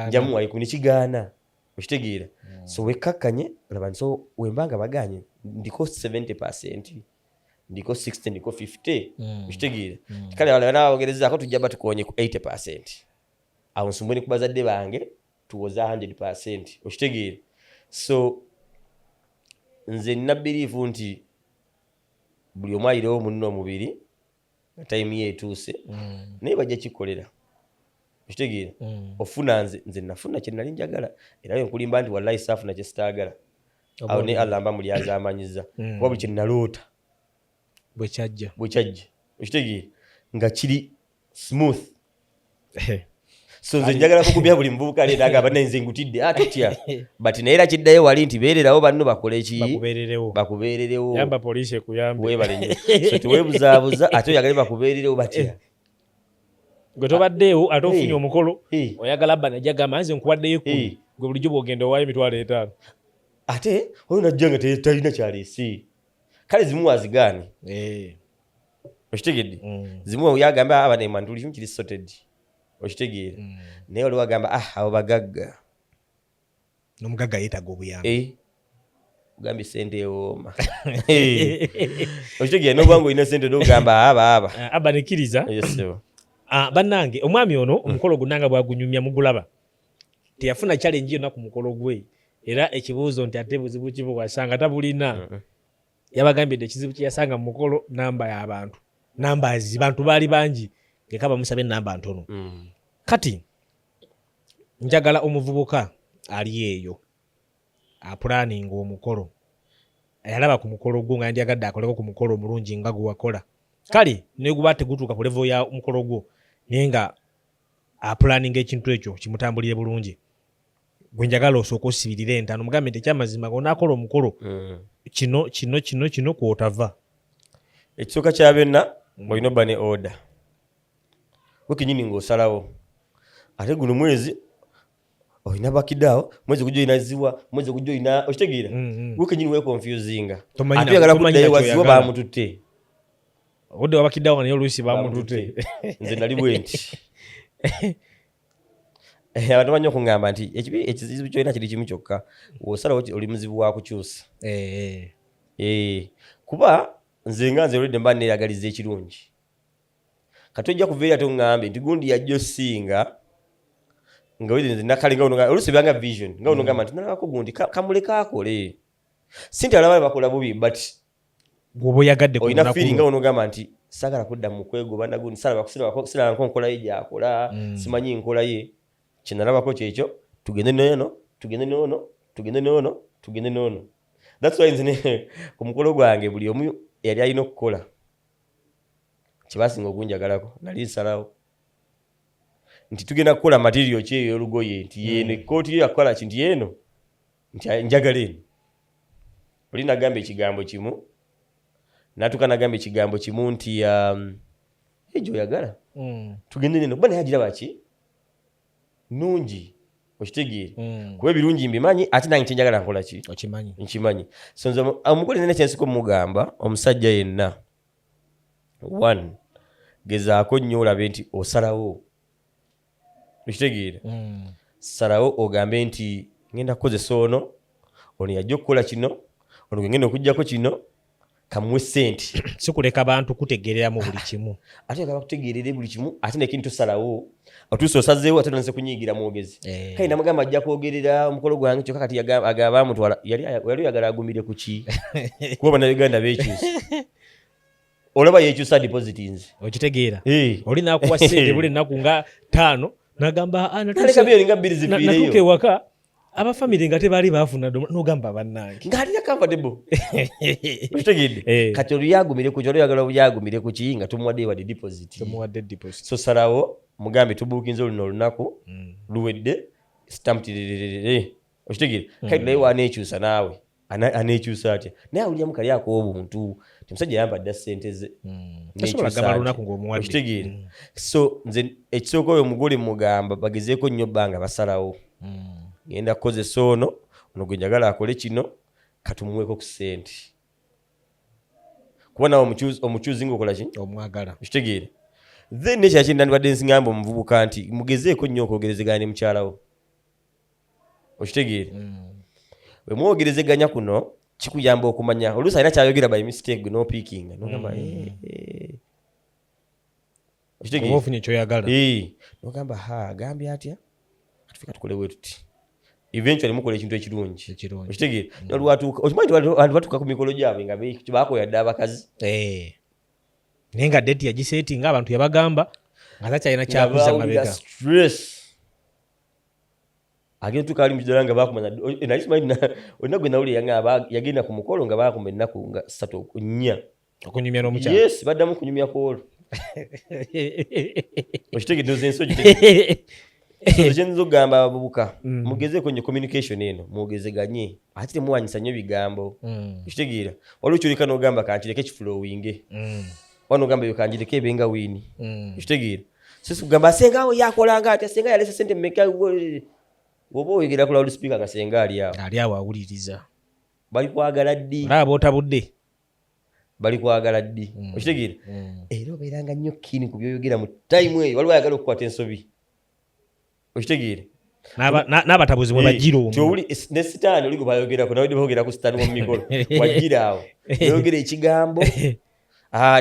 njamuwayo ku nekigaana okitegeera so wekkakkanye olaba nti so wembanga baganye ndiko 70% ndiko 60 ndiko 50 okitegeera kale wala nawogerezaako tujja ba tukonye ku 80% awo nsumbwe ne ku bazadde bange tuwoza 100% okitegeera so nze nina biriifu nti buli omu ayirewo munno omubiri time ye etuuse naye bajja kikolera okitegeera ofuna nze nafuna kye nali njagala era nkulimba nti wallahi saafuna kye sitaagala awo ne Allah mba muli azamanyiza kuba buli kye naloota bwe kyajja okitegeera nga kiri smooth so nze njagala kugumya buli muvubuka leero agamba nze ngutidde tutya but naye era kiddayo wali nti beererawo banno bakole ki bakubeererewo yamba poliisi ekuyambe weebale nnyo so teweebuzaabuza ate oyagale bakubeererewo batya gwe tobaddeewo ate ofunye omukolo oyagala abba najja gamba nze nkuwaddeyo 10 gwe bulijjo bw'ogenda owaayo 5,000 ate oyo najja nga talina kyaleese kale zimu wazigaane okitegedde zimu yagamba abanema ntuli kiri sorted okitegeera naye waliwo agamba abo bagagga n'omugagga yeetaga obuyambi ogambye sente ewooma okitegeera n'obwanga olina sente n'ogamba aba nekkiriza bannange omwami ono omukolo gunnanga bwagunyumya mugulaba teyafuna challenge yonna ku mukolo gwe era ekibuuzo nti ate buzibu ki bwasanga tabulina yabagambye ekizibu kye yasanga mu mukolo namba y'abantu nambazi bantu baali bangi ngeka bamusabe namba ntono kati njagala omuvubuka ali eyo apulaninga omukolo ayalaba ku mukolo gwo nga yandyagadde akoleko ku mukolo omulungi nga gwewakola kale naye guba tegutuuka ku level ya mukolo gwo naye nga apulaninga ekintu ekyo kimutambulire bulungi gwe njagala osooka osibirire entaano mugambe nti ekyamazima gonaakola omukolo kino kwotava ekisooka kya byonna olina obba ne order wekenyini ng'osalawo ate guno mwezi olina bakidaawo mwezi ogujja olina ziwa mwezi ogujja olina okitegeera wekenyini wekonfusinga ate oyagala kuddayo waziwa bamututte odde wabakidaawo naye oluusi bamututte nze nali bwe nti abantu banya okuŋŋamba nti ekizibu kyolina kiri kimu kyokka wosalawo oli muzibu wa kukyusa kuba nze nga nze olwedde mba neeragaliza ekirungi kati ojja kuveera toŋŋambe nti gundi yajja osinga nga wedde nze nakale nga oluusi byanga vision nga onogamba nti nalabako gundi kamuleka akole si nti alaba bakola bubi but gwoba oyagadde olina feeling nga onogamba nti saagala kudda mu kwegoba nagundi siraba nko nkola ye gyakola simanyi nkola ye kyenalabako kyekyo tugende noono that's why nzine ku mukolo gwange buli omu yali alina okukola kyebasinga okunjagalako nali nsalawo nti tugenda kukola material ki ey'olugoye nti yeno ekkooti yo yakola ki nti yeno nti njagala eno oli nagamba ekigambo kimu natuka nagamba ekigambo kimu nti ejo oyagala tugende neno kuba naye agira baki nungi okitegeere kuba ebirungi mbimanyi ate nange kyenjagala nkola ki nkimanyi so nze omugole nene kyensiko mugamba omusajja yenna one gezaako nnyo olabe nti osalawo okitegeere salawo ogambe nti ngenda kukozesa ono yajja okukola kino ono ngenda okuggyako kino kamuwe sente sikuleka bantu kutegeerera mu buli kimu ate agaba kutegeerera buli kimu ate nekintu tosalawo otuusa osazeewo ate nonse kunyiigira mwogezi kale namugamba ajja kwogerera omukolo gwange kyokka kati agaba amutwala yali oyagala agumire ku ki kuba bannayuganda beekyusa olaba yeekyusa depositins okitegeera oli nakuwa sente buli nnaku nga 5 nagamba natuuka ewaka abafamily nga tebaali baafuna nogamba bannange ngaalina comfortable okitegeedde kati oluyagumire ku kyolo oyagala obuyagumire ku ki nga tumuwadde wadde deposit so salawo mugambe tubuukinze oluno olunaku luwedde stamptirere okitegeedde kati naye waneekyusa naawe aneekyusa atya naye awuliramu kali ako obuntu omusajja yambadde sente ze okitegeere so nze ekisooka oyo omugole mugamba bagezeeko nnyo bbanga basalawo ngenda kukozesa ono gwe njagala akole kino katumuweeko ku sente kuba nawe omukyuzi ngaokola ki omwagala okitegeere then nekyaki nandibadde nzingamba omuvubuka nti mugezeeko nnyo okwogerezeganya ne mukyalawo okitegeere bwe mwogerezeganya kuno kikuyamba okumanya oluusi alina kyayogera by mistake gwe nopiikinga nogamba ofunye kyoyagala nogamba agambye atya katufika tukolewe tuti eventually mukola ekintu ekirungi okitegeere okimanyi abantu batuuka ku mikolo gyabwe nga bakoyadde abakazi naye nga date yagisetinga abantu yabagamba nga takyalina kyabuuza mabega agenda tuka ali mujidala nga bakumanya naye simanyi olina gwe nawuli yagenda ku mukolo nga bakumba ennaku nga 3 4 okunyumya n'omukyala yes baddamu kunyumya kwolo okitegeere nze ensi okitegeere kyenza okugamba abavubuka mugezeeko nnyo communication eno mwogezeganye ate temuwanyisa nnyo bigambo okitegeera waliwo kyoleka n'ogamba kankireke kifulowinge wano ogamba eyo kanjireke ebenga wiini okitegeera sisi kugamba sengawo yakolanga ati senga yalese sente mmeka oba oyogera ku loudspeaker nga senga ali awo awuliriza bali kwagala ddi olaba otabudde bali kwagala ddi okitegeera era obeeranga nnyo kini ku byoyogera mu time eyo waliwo ayagala okukwata ensobi okitegeere n'abatabuzi mwe bagira omwo ne sitaani oli gwe bayogerako nawe baogera ku sitaani mu mikolo wagira awo oyogera ekigambo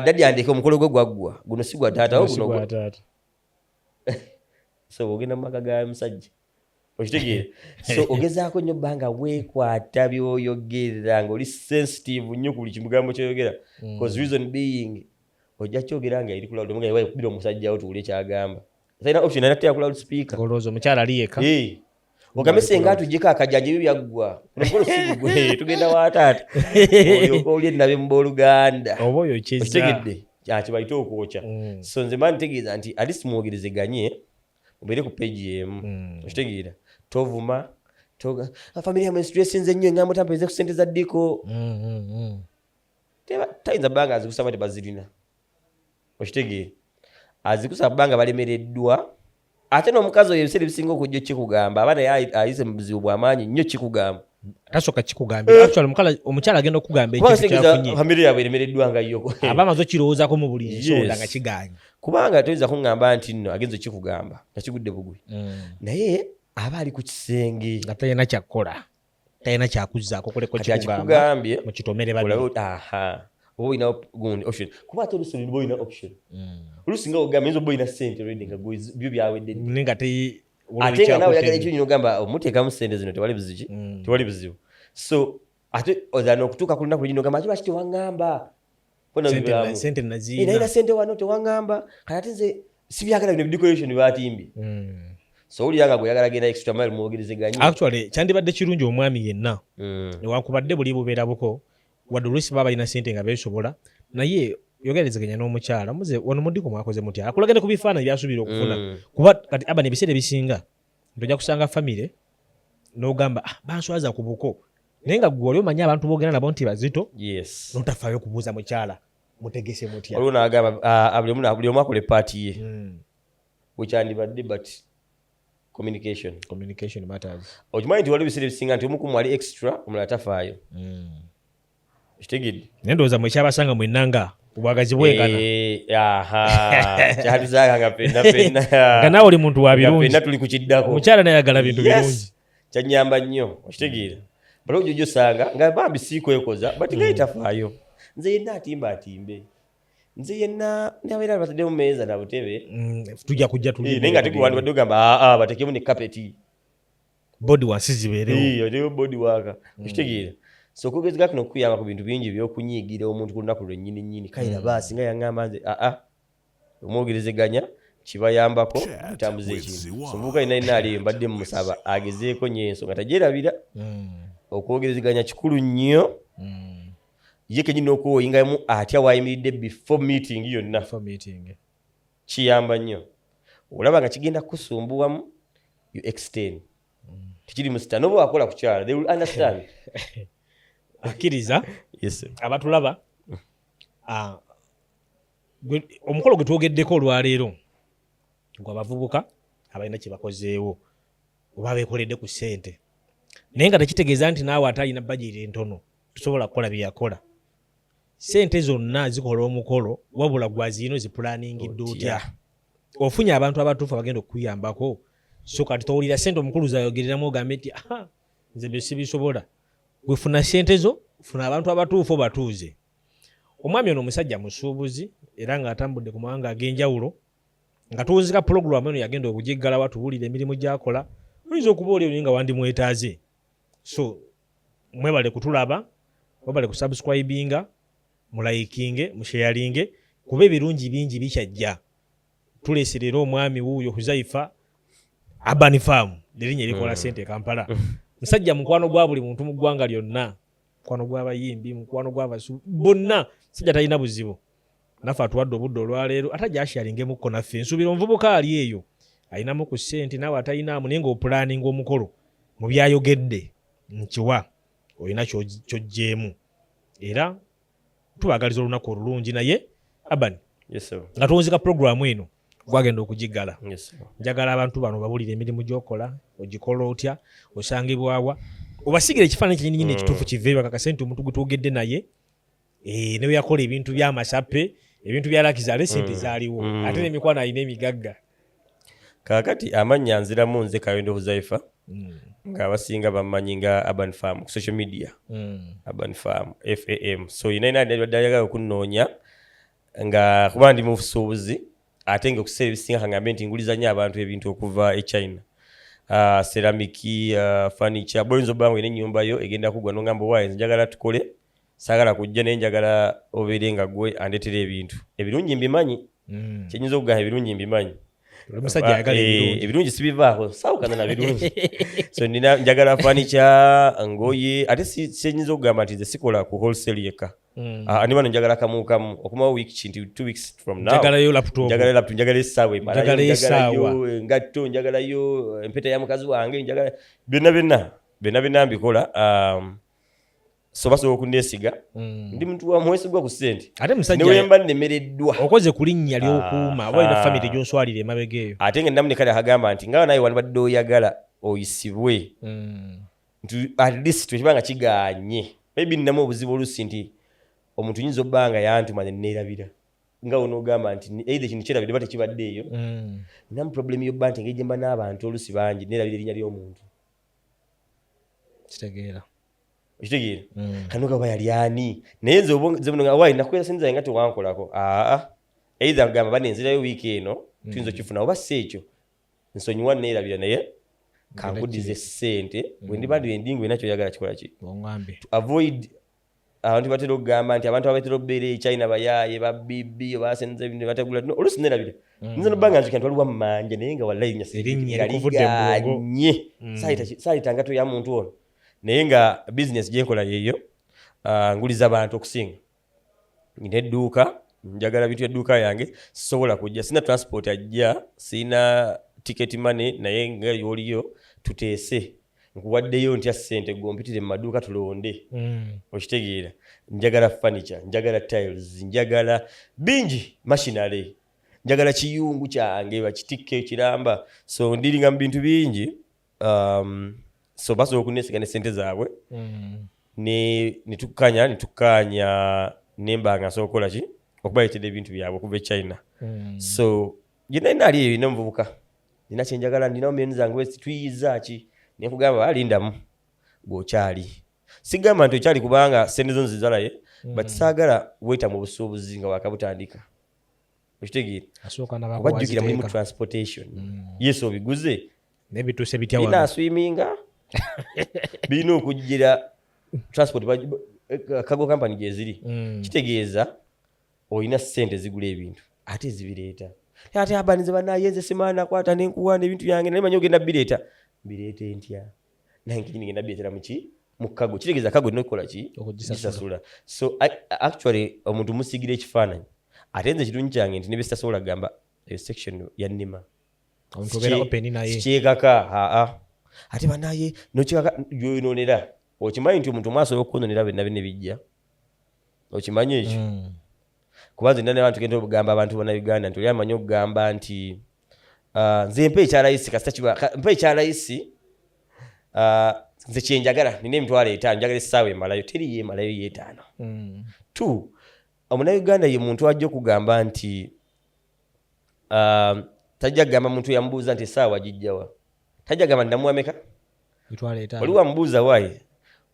dadi andeke omukolo gwe gwaggwa guno si gwa taata guno so ogenda mu maka ga musajja okitegeere so ogezaako nnyo bbanga weekwata byoyogera nga oli sensitive nnyo ku buli kimugambo kyoyogera because reason being ojja kyogera nga eri ku loud nga kubira omusajjawo tuwule kyagamba talina option anateya ku loud speaker olowooza omukyala ali yeka ogambe senga atuggyeko akajanja ebyo byaggwa omukolo sigugwe tugenda wataata olyoka oli ennabe mu booluganda oba oyo kyeza okitegedde kyebayita okwokya so nze mba ntegeeza nti at least mwogerezeganye mubeere ku page emu okitegeera tovuma family yamu stressinze nnyo engambo tampeze ku sente za ddiko tayinza bbanga azikusaba tebazirina okitegeera azikusaba bbanga balemereddwa ate n'omukazi oyo ebiseera ebisinga okujja kikugamba aba naye ayise mu buzibu bw'amaanyi nnyo kikugamba tasooka kikugambira actually omukyala agenda okugamba ekintu kyafunye family yaabwe eremereddwa nga yo aba amaze okirowoozaako mu buli nsonda nga kiganye kubanga toyinza kuŋŋamba nti nno agenza okikugamba nakigudde bugwe naye aba ali ku kisenge nga talina kyakkola talina kyakuzzaako koleko kikugambye mukitomere babiri oba olina gundi option kuba ate olusi oliba olina option olusi nga ogamba yinza oba olina ssente redi nga byo byawedde nga ate nga nawe oyagala ekyo nyina ogamba omuteekamu ssente zino tewali buzibu tewali buzibu so ate ozana okutuuka ku lunaku lugino ogamba lwaki tewaŋŋamba sente nazina nalina ssente wano tewaŋŋamba kati ate nze sibyagala bino decoration batimbye so owulira nga gweyagala genda extra mile mwogerezeganye actually kyandibadde kirungi omwami yenna newankubadde buli bubeera buko wadde oluusi baba balina ssente nga beesobola naye yogerezeganya n'omukyala muze wano mudiko mwakoze mutya akulagane ku bifaananyi byasuubira okufuna kuba kati Abani ebiseera ebisinga ntojja kusanga famire n'ogamba banswaza ku buko naye nga gwe oli omanyi abantu boogera nabo nti bazito n'otafaayo kubuuza mukyala mutegese mutya waliwo n'agamba buli omu akola epaati ye wekyandibadde but communication matters okimanyi nti waliwo ebiseera ebisinga nti omu kumu ali extra omulala tafaayo kitegedde naye ndowooza mwe kyabasanga mwennanga obwagazi bwengana kyatuzaga nga fenna nga naawe oli muntu wa birungi fenna tuli ku kiddako omukyala naye ayagala bintu birungi kyanyamba nnyo okitegeera bali ojjo osanga nga bambi siikwekoza but nga yetafaayo nze yenna atimbe nze yenna nabeera batadde mu meeza na butebe tujja kujja naye nga tekuwandibadde ogamba batekemu ne kapeti bodi wansi zibeerewo bodi waka okitegeera so okugezeka kuno kukuyamba ku bintu bingi ebyokunyiigira omuntu ku lunaku lwennyini kayira baasi nga yaŋŋamba nze omwogerezeganya kibayambako mutambuza ekintu somuvubuka yenna aliyo mbadde mumusaba agezeeko nnyo ensonga tagyerabira okwogerezeganya kikulu nnyo ye kenyini okuwoyingamu atya wayimiridde before meeting yonna kiyamba nnyo olaba nga kigenda kukusumbuwamu you extend tikiri musita noba wakola ku kyala they will understand akkiriza abatulaba omukolo gwe twogeddeko olwaleero gwe abavubuka abalina kye bakozeewo oba beekoledde ku ssente naye nga tekitegeeza nti naawe ate alina bajeti entono tusobola kukola bye yakola ssente zonna zikola omukolo wabula gwazino zipulaningiddde otya ofunye abantu abatuufu abagenda okukuyambako so kati towulira ssente omukulu zayogereramu ogambe nti nze bye sibisobola wefuna ssente zo funa abantu abatuufu batuuze omwami ono omusajja musuubuzi era ng'atambudde ku mawanga ag'enjawulo nga tuwunzika pulogulaamu eno yagenda okugiggala watuwulira emirimu gy'akola oyinza okuba oli oli nga wandimwetaaze so mwebale kutulaba mwebale kusubscribinga mulayikinge musharinge kuba ebirungi bingi bikyajja tuleeserera omwami wuuyo Huzaifa Urban Farm lirinya erikola ssente Kampala musajja mukwano gwa buli muntu mu ggwanga lyonna mukwano gw'abayimbi mukwano gw'abasu bonna sajja talina buzibu nafe atuwadde obudde olwaleero ate gyasharingemu naffe nsuubira omuvubuka ali eyo ayinamu ku ssente naawe atalinamu naye ng'opulaninga omukolo mu byayogedde nkiwa olina kyojjeemu era tubagaliza olunaku olulungi naye Urban nga tuwunzika puroguramu eno gwagenda okugiggala njagala abantu bano babulira emirimu gy'okola ogikola otya osangibwawa obasigira ekifaananyi kyennyini ekituufu kiveeyo akakasente omuntu gwe twogedde naye ne yakola ebintu by'amasappe ebintu bya lakizale sente zaaliwo ate n'emikwano alina emigagga kaakati amannya nziramu nze Kayondo Huzaifa ng'abasinga bamanyi nga Urban Farm ku social media Urban Farm FAM so yinaina ayagala okunnoonya nga kuba ndi mu busuubuzi ate nga okuseera ebisinga kangambe nti nguliza nnyo abantu ebintu okuva e China ceramiki furniture boyinza obba nga ennyumba yo egenda kugwa n'ogamba waayi njagala tukole saagala kujja naye njagala obeere nga gwe andeetera ebintu ebirungi mbimanyi kyenyinza okugamba ebirungi mbimanyi ebirungi sibivaako saawukana na birungi so nina njagala furniture ngoye ate kyenyinza okugamba nti nze sikola ku wholesale yekka andi bano njagala kamu okumawo week kinti 2 weeks from now njagalayo laptop njagala essaawa njagalayo engatto njagalayo empeta ya mukazi wange njagala byonna mbikola so basobola okunneesiga ndi muntu wamwesigwa ku ssente ate musajja newemba nnemereddwa okoze ku linnya ly'okuuma oba olina famire gy'oswalira emabega eyo ate nga namu ne kale akagamba nti ngawa naye wandibadde oyagala oyisibwe nti at least ekibanga kiganye maybe ninamu obuzibu olusi nti omuntu yinza obba nga yantuma ne neerabira nga onoogamba nti either kino kyerabire ba tekibadde eyo ninamu problemu yobba nti engeri gye mba n'abantu olusi bangi neerabira erinnya ly'omuntu kitegeera okitegeera kanoga ba yali ani naye nze obwayi nakwera sinza nga tewankolako either gamba banenzirayo wiiki eno tuyinza okifuna oba si ekyo nsonyiwa neerabira naye kankudize ssente bwe ndiba ndingu enakyo oyagala kikola ki to avoid abantu batera okugamba nti abantu abatera okubeera e China bayaaye babibi basenza ebintu bategula olusi neerabira nze nobbanga nzika ntwaliwa mmanja naye nga wallahi yaliganye saayita ngato ya muntu ono naye nga bizinesi gyenkola yeeyo nguliza abantu okusinga nina edduuka njagala bintu edduuka yange sisobola kujja sina transport ajja sina ticket money naye nga yoliyo tuteese nkuwaddeyo ntya ssente gompitire mu maduuka tulonde okitegeera njagala furniture njagala tiles njagala bingi machinery njagala kiyungu kyange bakitikke kiramba so ndiringa mu bintu bingi so basobola okuneesiga ne ssente zaabwe netukkaanya nemba nga nsobola okukola ki okubaletera ebintu byabwe okuva e China so yenna ali eyo ina omuvubuka nina kyenjagala ndinawo myeni zange tuyiza ki nekugamba alindamu gwokyali sigamba nti okyali kubanga ssente zo nzizalaye but saagala weta mu busuubuzi nga wakabutandika okitegeera obajjukira mulimu transportation yes obiguze nebituuse bitya bina swiminga birina okujjira transport cargo company gyeziri kitegeeza olina ssente zigula ebintu ate zibireeta ate abanize banayenze simaana kwata nenkuwanda ebintu byange naye manyi ogenda bireeta bireete ntya naye nkinyini ngenda bireetera muki mu kago kitegeeza kago olina okukola ki gisasula so actually omuntu musigira ekifaananyi ate nze kirungi kyange nti nebisitasobola kugamba eyo section yannima kikyekaka ate banaye nokikaka gyoyonoonera okimanyi nti omuntu mwasobola okukononera byonna bine bijja okimanyi ekyo kuba nze nane abantu genda okugamba abantu bonna Uganda nti oli amanyi okugamba nti nze mpa ekyalayisi kasita mpa ekyalayisi nze kyenjagala nina emitwalo 5 njagala essaawa emalayo teri yeemalayo yeetaano tu omunauganda ye muntu ajja okugamba nti tajja kugamba muntu yamubuuza nti essaawa gijjawa tajja kugamba nti namuwameka oli wamubuuza waaye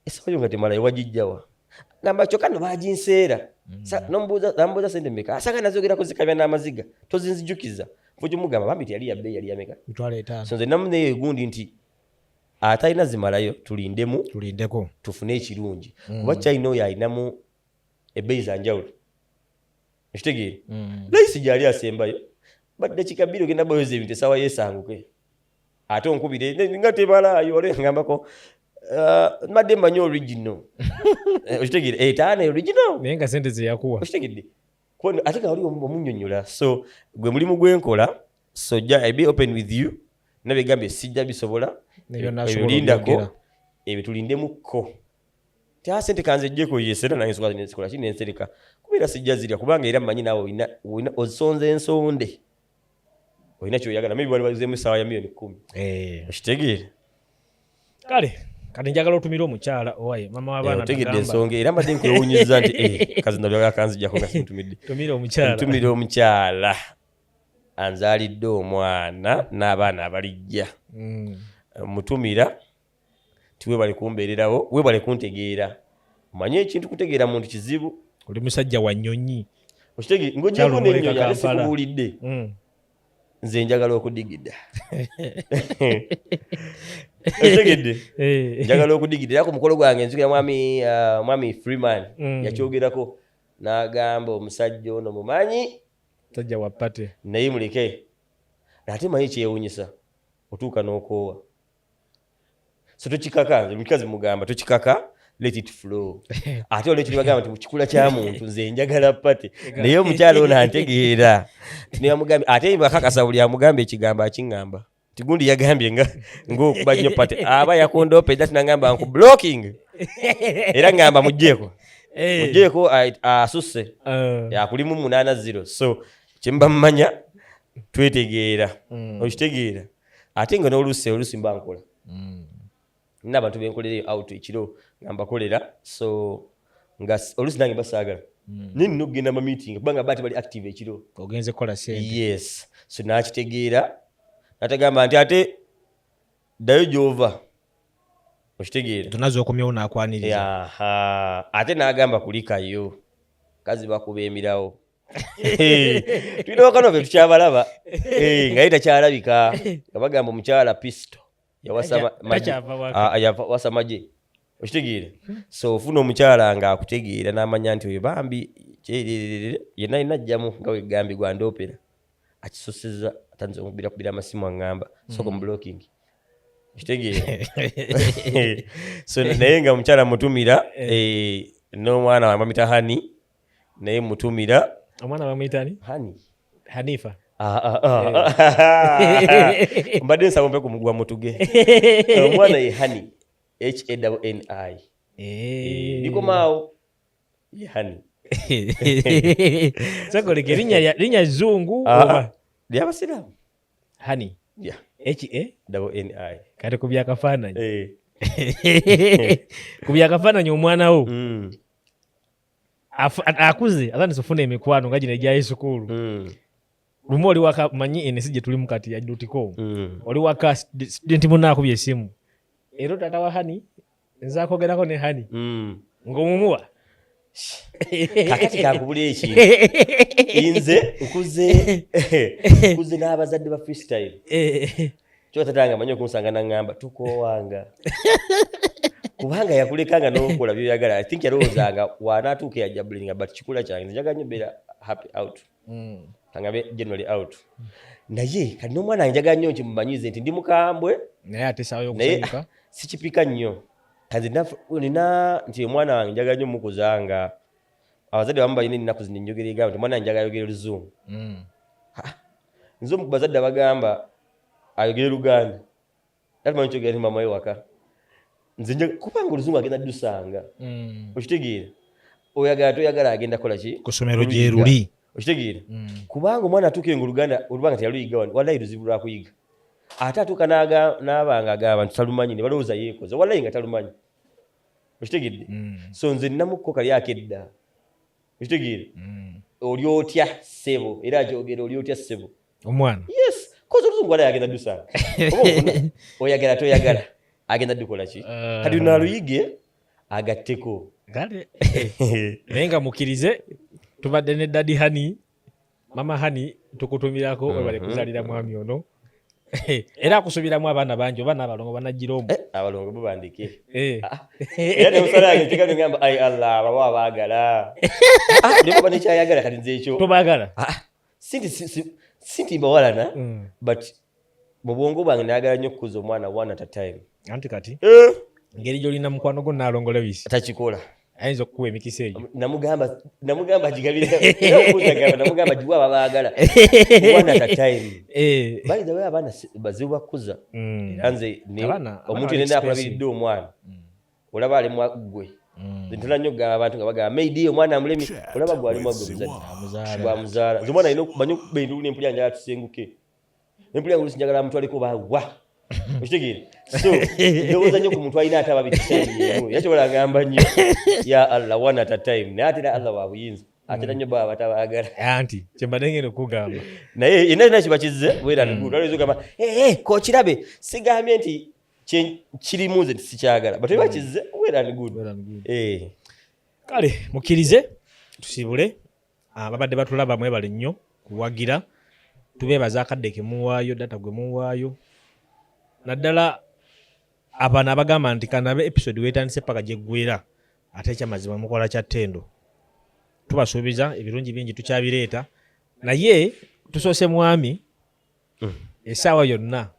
essaawa yo nga temalayo wagijjawa gamba kyokka no baginseera namubuuza sente mmeka asanga nazogerako zikabya n'amaziga tozinzijukiza fujumugamba bambi yali yabbe yali yameka so nze namuneyo gundi nti atalina zimalayo tulindeko tufune ekirungi kuba China oyo alinamu ebbeeyi za njawulo ekitegeere layisi gyali asembayo baddakiika 2 ogenda boyoza ebintu essaawa yeesanguke ate onkubire nga tebalaayo olengambako madde mmanyi original okitegeere etaana original naye nga sente zeyakuwa okitegedde ate nga wali omunnyonnyola so gwe mulimu gwenkola so I be open with you nabegambye sijja bisobola ebyo ebyo tulindemukko tea sente kanze jjeko yesera nange sokola nesikola kini nensereka kubeera sijja zirya kubanga era mmanyi naawe olina ozisonze ensonde olina kyoyagala maybe wali wazeemu essaawa ya $10,000 okitegeere kale kati njagala otumire omukyala owaye mama w'abaana otegedde ensonga era mbadde nkwewuunyiza nti kazi ndabyaga kanzijjako nga sintumidde ntumire omukyala anzaalidde omwana n'abaana abalijja mutumira tiwebale kumbeererawo webale kuntegeera manye ekintu kutegeera muntu kizibu oli musajja wa nnyonyi okitegeera ng'ojjako n'ennyonyi ate sikubuulidde nze njagala okudigida otegedde njagala okudigida era ku mukolo gwange nzukira mwami Freeman yakyogerako n'agamba omusajja ono mumanyi musajja wa pate naye muleke ate manyi kyewuunyisa otuuka n'okoowa so tokikaka nze mukazi mugamba tokikaka let it flow ate olwekyo nibagamba nti mukikula kya muntu nze njagala pate naye omukyala ono antegeera tinibamugambye ate mbakakasa buli amugamba ekigambo akiŋŋamba tigundi yagambye ng'okuba nnyo pate aba yakondope ate nagamba nku blocking era ngamba mugjeeko asusse akulimu 8-0 so kyemba mmanya twetegeera okitegeera ate nga n'oluusi mba nkola nina abantu benkolereyo out ekiro nga mbakolera so nga oluusi nange basaagala naye nina okugenda mu meeting kubanga baati bali active ekiro ogenze kola sente yes so nakitegeera natagamba nti ate ddayo gy'ova okitegeera tunaze okomyewo n'akwaniriza ate n'agamba kulikayo kazi bakuba emirawo tulina wakano be tukyabalaba nga ye takyalabika nga bagamba omukyala pisto yawasa maje okitegeera so ofuna omukyala nga akutegeera n'amanya nti oyo bambi yenna yenna ajjamu nga wegambi gwandopera akisoseza atanze okubira amasimu aŋŋamba soko mu blocking okitegeera so naye nga omukyala mutumira n'omwana wamba mitahani naye mutumira Omwana bamuyitani? Hani. Hanifa. Mbadde nsaba mpe kumugwa mutuge. Omwana ye Hani. Hani. Likomaawo. Ye Hani. Sagoleke linnya zungu oba? Ly'Abasiraamu. Hani. Yeah. Hani. Kati ku byakafaananyi. Ku byakafaananyi omwana wo akuze atandise ofuna emikwano nga gino egya isukulu. Lumu oli waka manyi ensi gye tulimu kati ya Dutiko. Oli waka student munna akubye esimu. Ero tata wa Hani nze akogerako ne Hani. Ng'omumuwa. Kakati kakubula ekintu. Inze nkuze n'abazadde ba freestyle. Kyotatanga manyi okunsanga n'angamba tukowanga. Kubanga yakulekanga n'okola by'oyagala. I think yalowoozanga wanaatuuka yajja bulinga but kikula kyange njaga nnyo beera happy out. Tangabe generally out. Naye kati n'omwana njaga nnyo nkimumanyize nti ndi mukambwe. Naye ate sawa y'okusanyuka. Sikipika nnyo. Kazi nina nti omwana wange njaga nnyo mukuzanga. Abazadde bamu balina ennaku zino enjogera egamba nti omwana njagala ayogera Oluzungu. Nze omu ku bazadde abagamba ayogera Luganda. Tamanyi kyogera nti mama we waka. Nze kubanga Oluzungu agenda dusanga. Okitegeera. Oyagala toyagala agenda kola ki? Ku ssomero gye luli. Okitegeera. Kubanga omwana atuuka nga Oluganda olubanga teyaluyiga wano wallahi luzibu lwa kuyiga. Ate atuuka n'abanga agamba nti talumanyi ne balowooza yeekoze wallahi nga talumanyi. Okitegeedde. So nze nnamukko kali akedda. Okitegeera. Oli otya ssebo era akyogera oli otya ssebo. Omwana. Yes. Koze Oluzungu wallahi agenda dusanga. Oyagala toyagala agenda dukola ki? Kati naluyige agatteko. Gale. Naye nga mukkirize tubadde ne Daddy Hani, Mama Hani tukutumirako webale kuzalira mwami ono. Era akusubiramu abaana bangi oba n'abalongo banagirombo. Abalongo bo bandike. Era ne musala yange tekano ngamba ai Allah baba baagala. Ndipo bani kyayagala kati nze ekyo. Tobaagala. Sinti mbawalana but mu bwongo bwange nayagala nnyo okukuza omwana one at a time. Anti kati ngeri gy'olina mukwano gwo naalongola bisi. Takikola. Ayinza okukuwa emikisa egyo. Namugamba gigabiriza. Namugamba giwa babaagala. One at a time. By the way abaana bazibu bakuza. Era nze omuntu yenna akulabiridde omwana. Olaba ali mwaggwe. Ntula nnyo kugamba abantu nga bagamba maybe omwana amulemi olaba gwe ali mwaggwe muzaala. Nze omwana alina okumanyi okuba enduulu n'empulya njagala tusenguke. Empulya ngulusi njagala amutwaleko bawa. Okitegeera. So ndowooza nnyo ku muntu alina ate ababiri emu. Yakyobola ngamba nnyo ya Allah one at a time. Naye ate era Allah wa buyinza. Ate nnyo baba batabaagala. Anti kyembadde ngenda okugamba. Naye yenna kiba kizze weera nigudu. Olowooza ogamba kookirabe sigambye nti kirimu nze sikyagala. But eba kizze weera nigudu. Kale mukkirize tusibule. Babadde batulaba mwebale nnyo kuwagira. Tubeebaza akadde ke muwaayo data gwe muwaayo. Naddala abaana abagamba nti kanabe episode wetandise paka gye ggwera ate ekyamazima mukola kya ttendo. Tubasuubiza ebirungi bingi tukyabireeta naye tusoose mwami essaawa yonna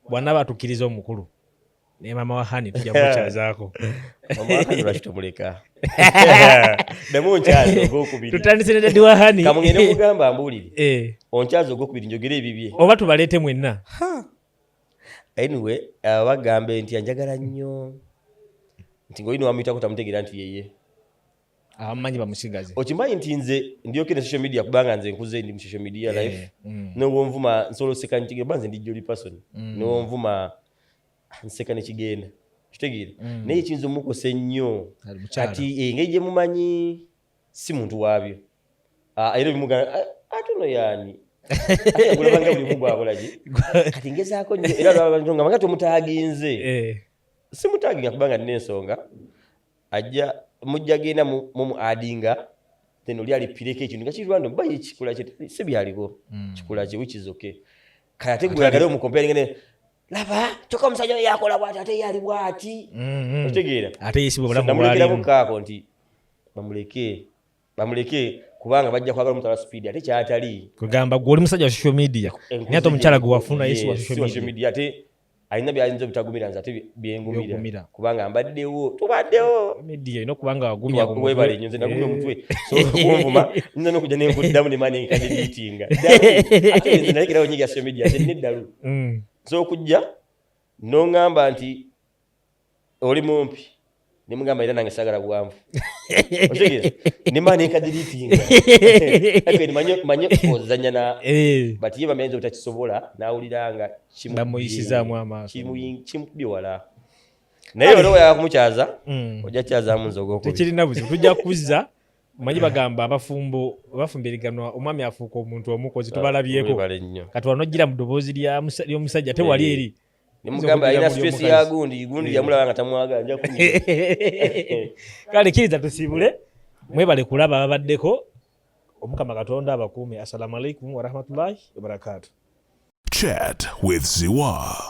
bwana batukkiriza omukulu ne mama wa Hani tujja mukyazaako. Mama wa Hani lwaki tumuleka? Nemunkyaza ogwokubiri. Tutandise ne Daddy wa Hani. Kamugende mugamba ambuulire. Onkyaza ogwokubiri njogera ebibye. Oba tubaleete mwenna. Anyway, bagambe nti anjagala nnyo. Nti ng'olina wamuyitako tamutegeera nti yeye. Abamanyi bamusigaze. Okimanyi nti nze ndyoke ne social media kubanga nze nkuze ndi mu social media life. N'owonvuma nsoloseka nkigenda nze ndi jolly person. N'owonvuma nseka ne kigenda. Kitegeera. Naye ekiyinza omukosa ennyo. Kati engeri gye mumanyi si muntu waabyo. Era bimugana atono yaani. Kulabanga buli mugu akolaki kati ngezaako nnyo era lwaba nga mangati omutaaginze simutaaginga kubanga nina ensonga ajja mujja genda mu adinga then oli alipireko ekintu nga kiri rwanda mba ekikula kye si byaliko kikula kye which is okay kale ate gweyagala omukompera ngene laba toka omusajja yakola bwati ate yali bwati okitegeera ate yesibwe bulamu namulekeramu kaako nti bamuleke kubanga bajja kwagala mutala speed ate kyatali kugamba gwe oli musajja wa social media naye ate omukyala gwe wafuna yesu wa social media ate alina byayinza obutagumira nze ate byengumira kubanga mbaddewo tubaddewo media ino kubanga wagumya ku webale nze nagumya omutwe so kumvuma nina n'okujja nenkuddamu ne mani nkadiriitinga ate nze nalekerawo nyiga social media nze neddalu so okujja n'oŋŋamba nti oli mumpi nimugamba era nange sagala bwanvu otegeera nimani nkadiriitinga manye ozanya na bati ye bamenze obutakisobola n'awulira nga bamuyisizaamu amaaso kimukubye wala naye olwo weyaka kumukyaza ojja kyazaamu nze ogwokubiri tekirina buzibu tujja kuzza manyi bagamba abafumbo bafumbiriganwa omwami afuuka omuntu omukozi tubalabyeko kati wanojjira mu ddoboozi ly'omusajja tewali eri nimugamba alina stress ya gundi yamulaba nga tamwagala nja kunywa kale kiriza tusiibule mwebale kulaba ababaddeko omukama katonda abakuume assalamu alaikum warahmatullahi wabarakatuh. Chat with Ziwa.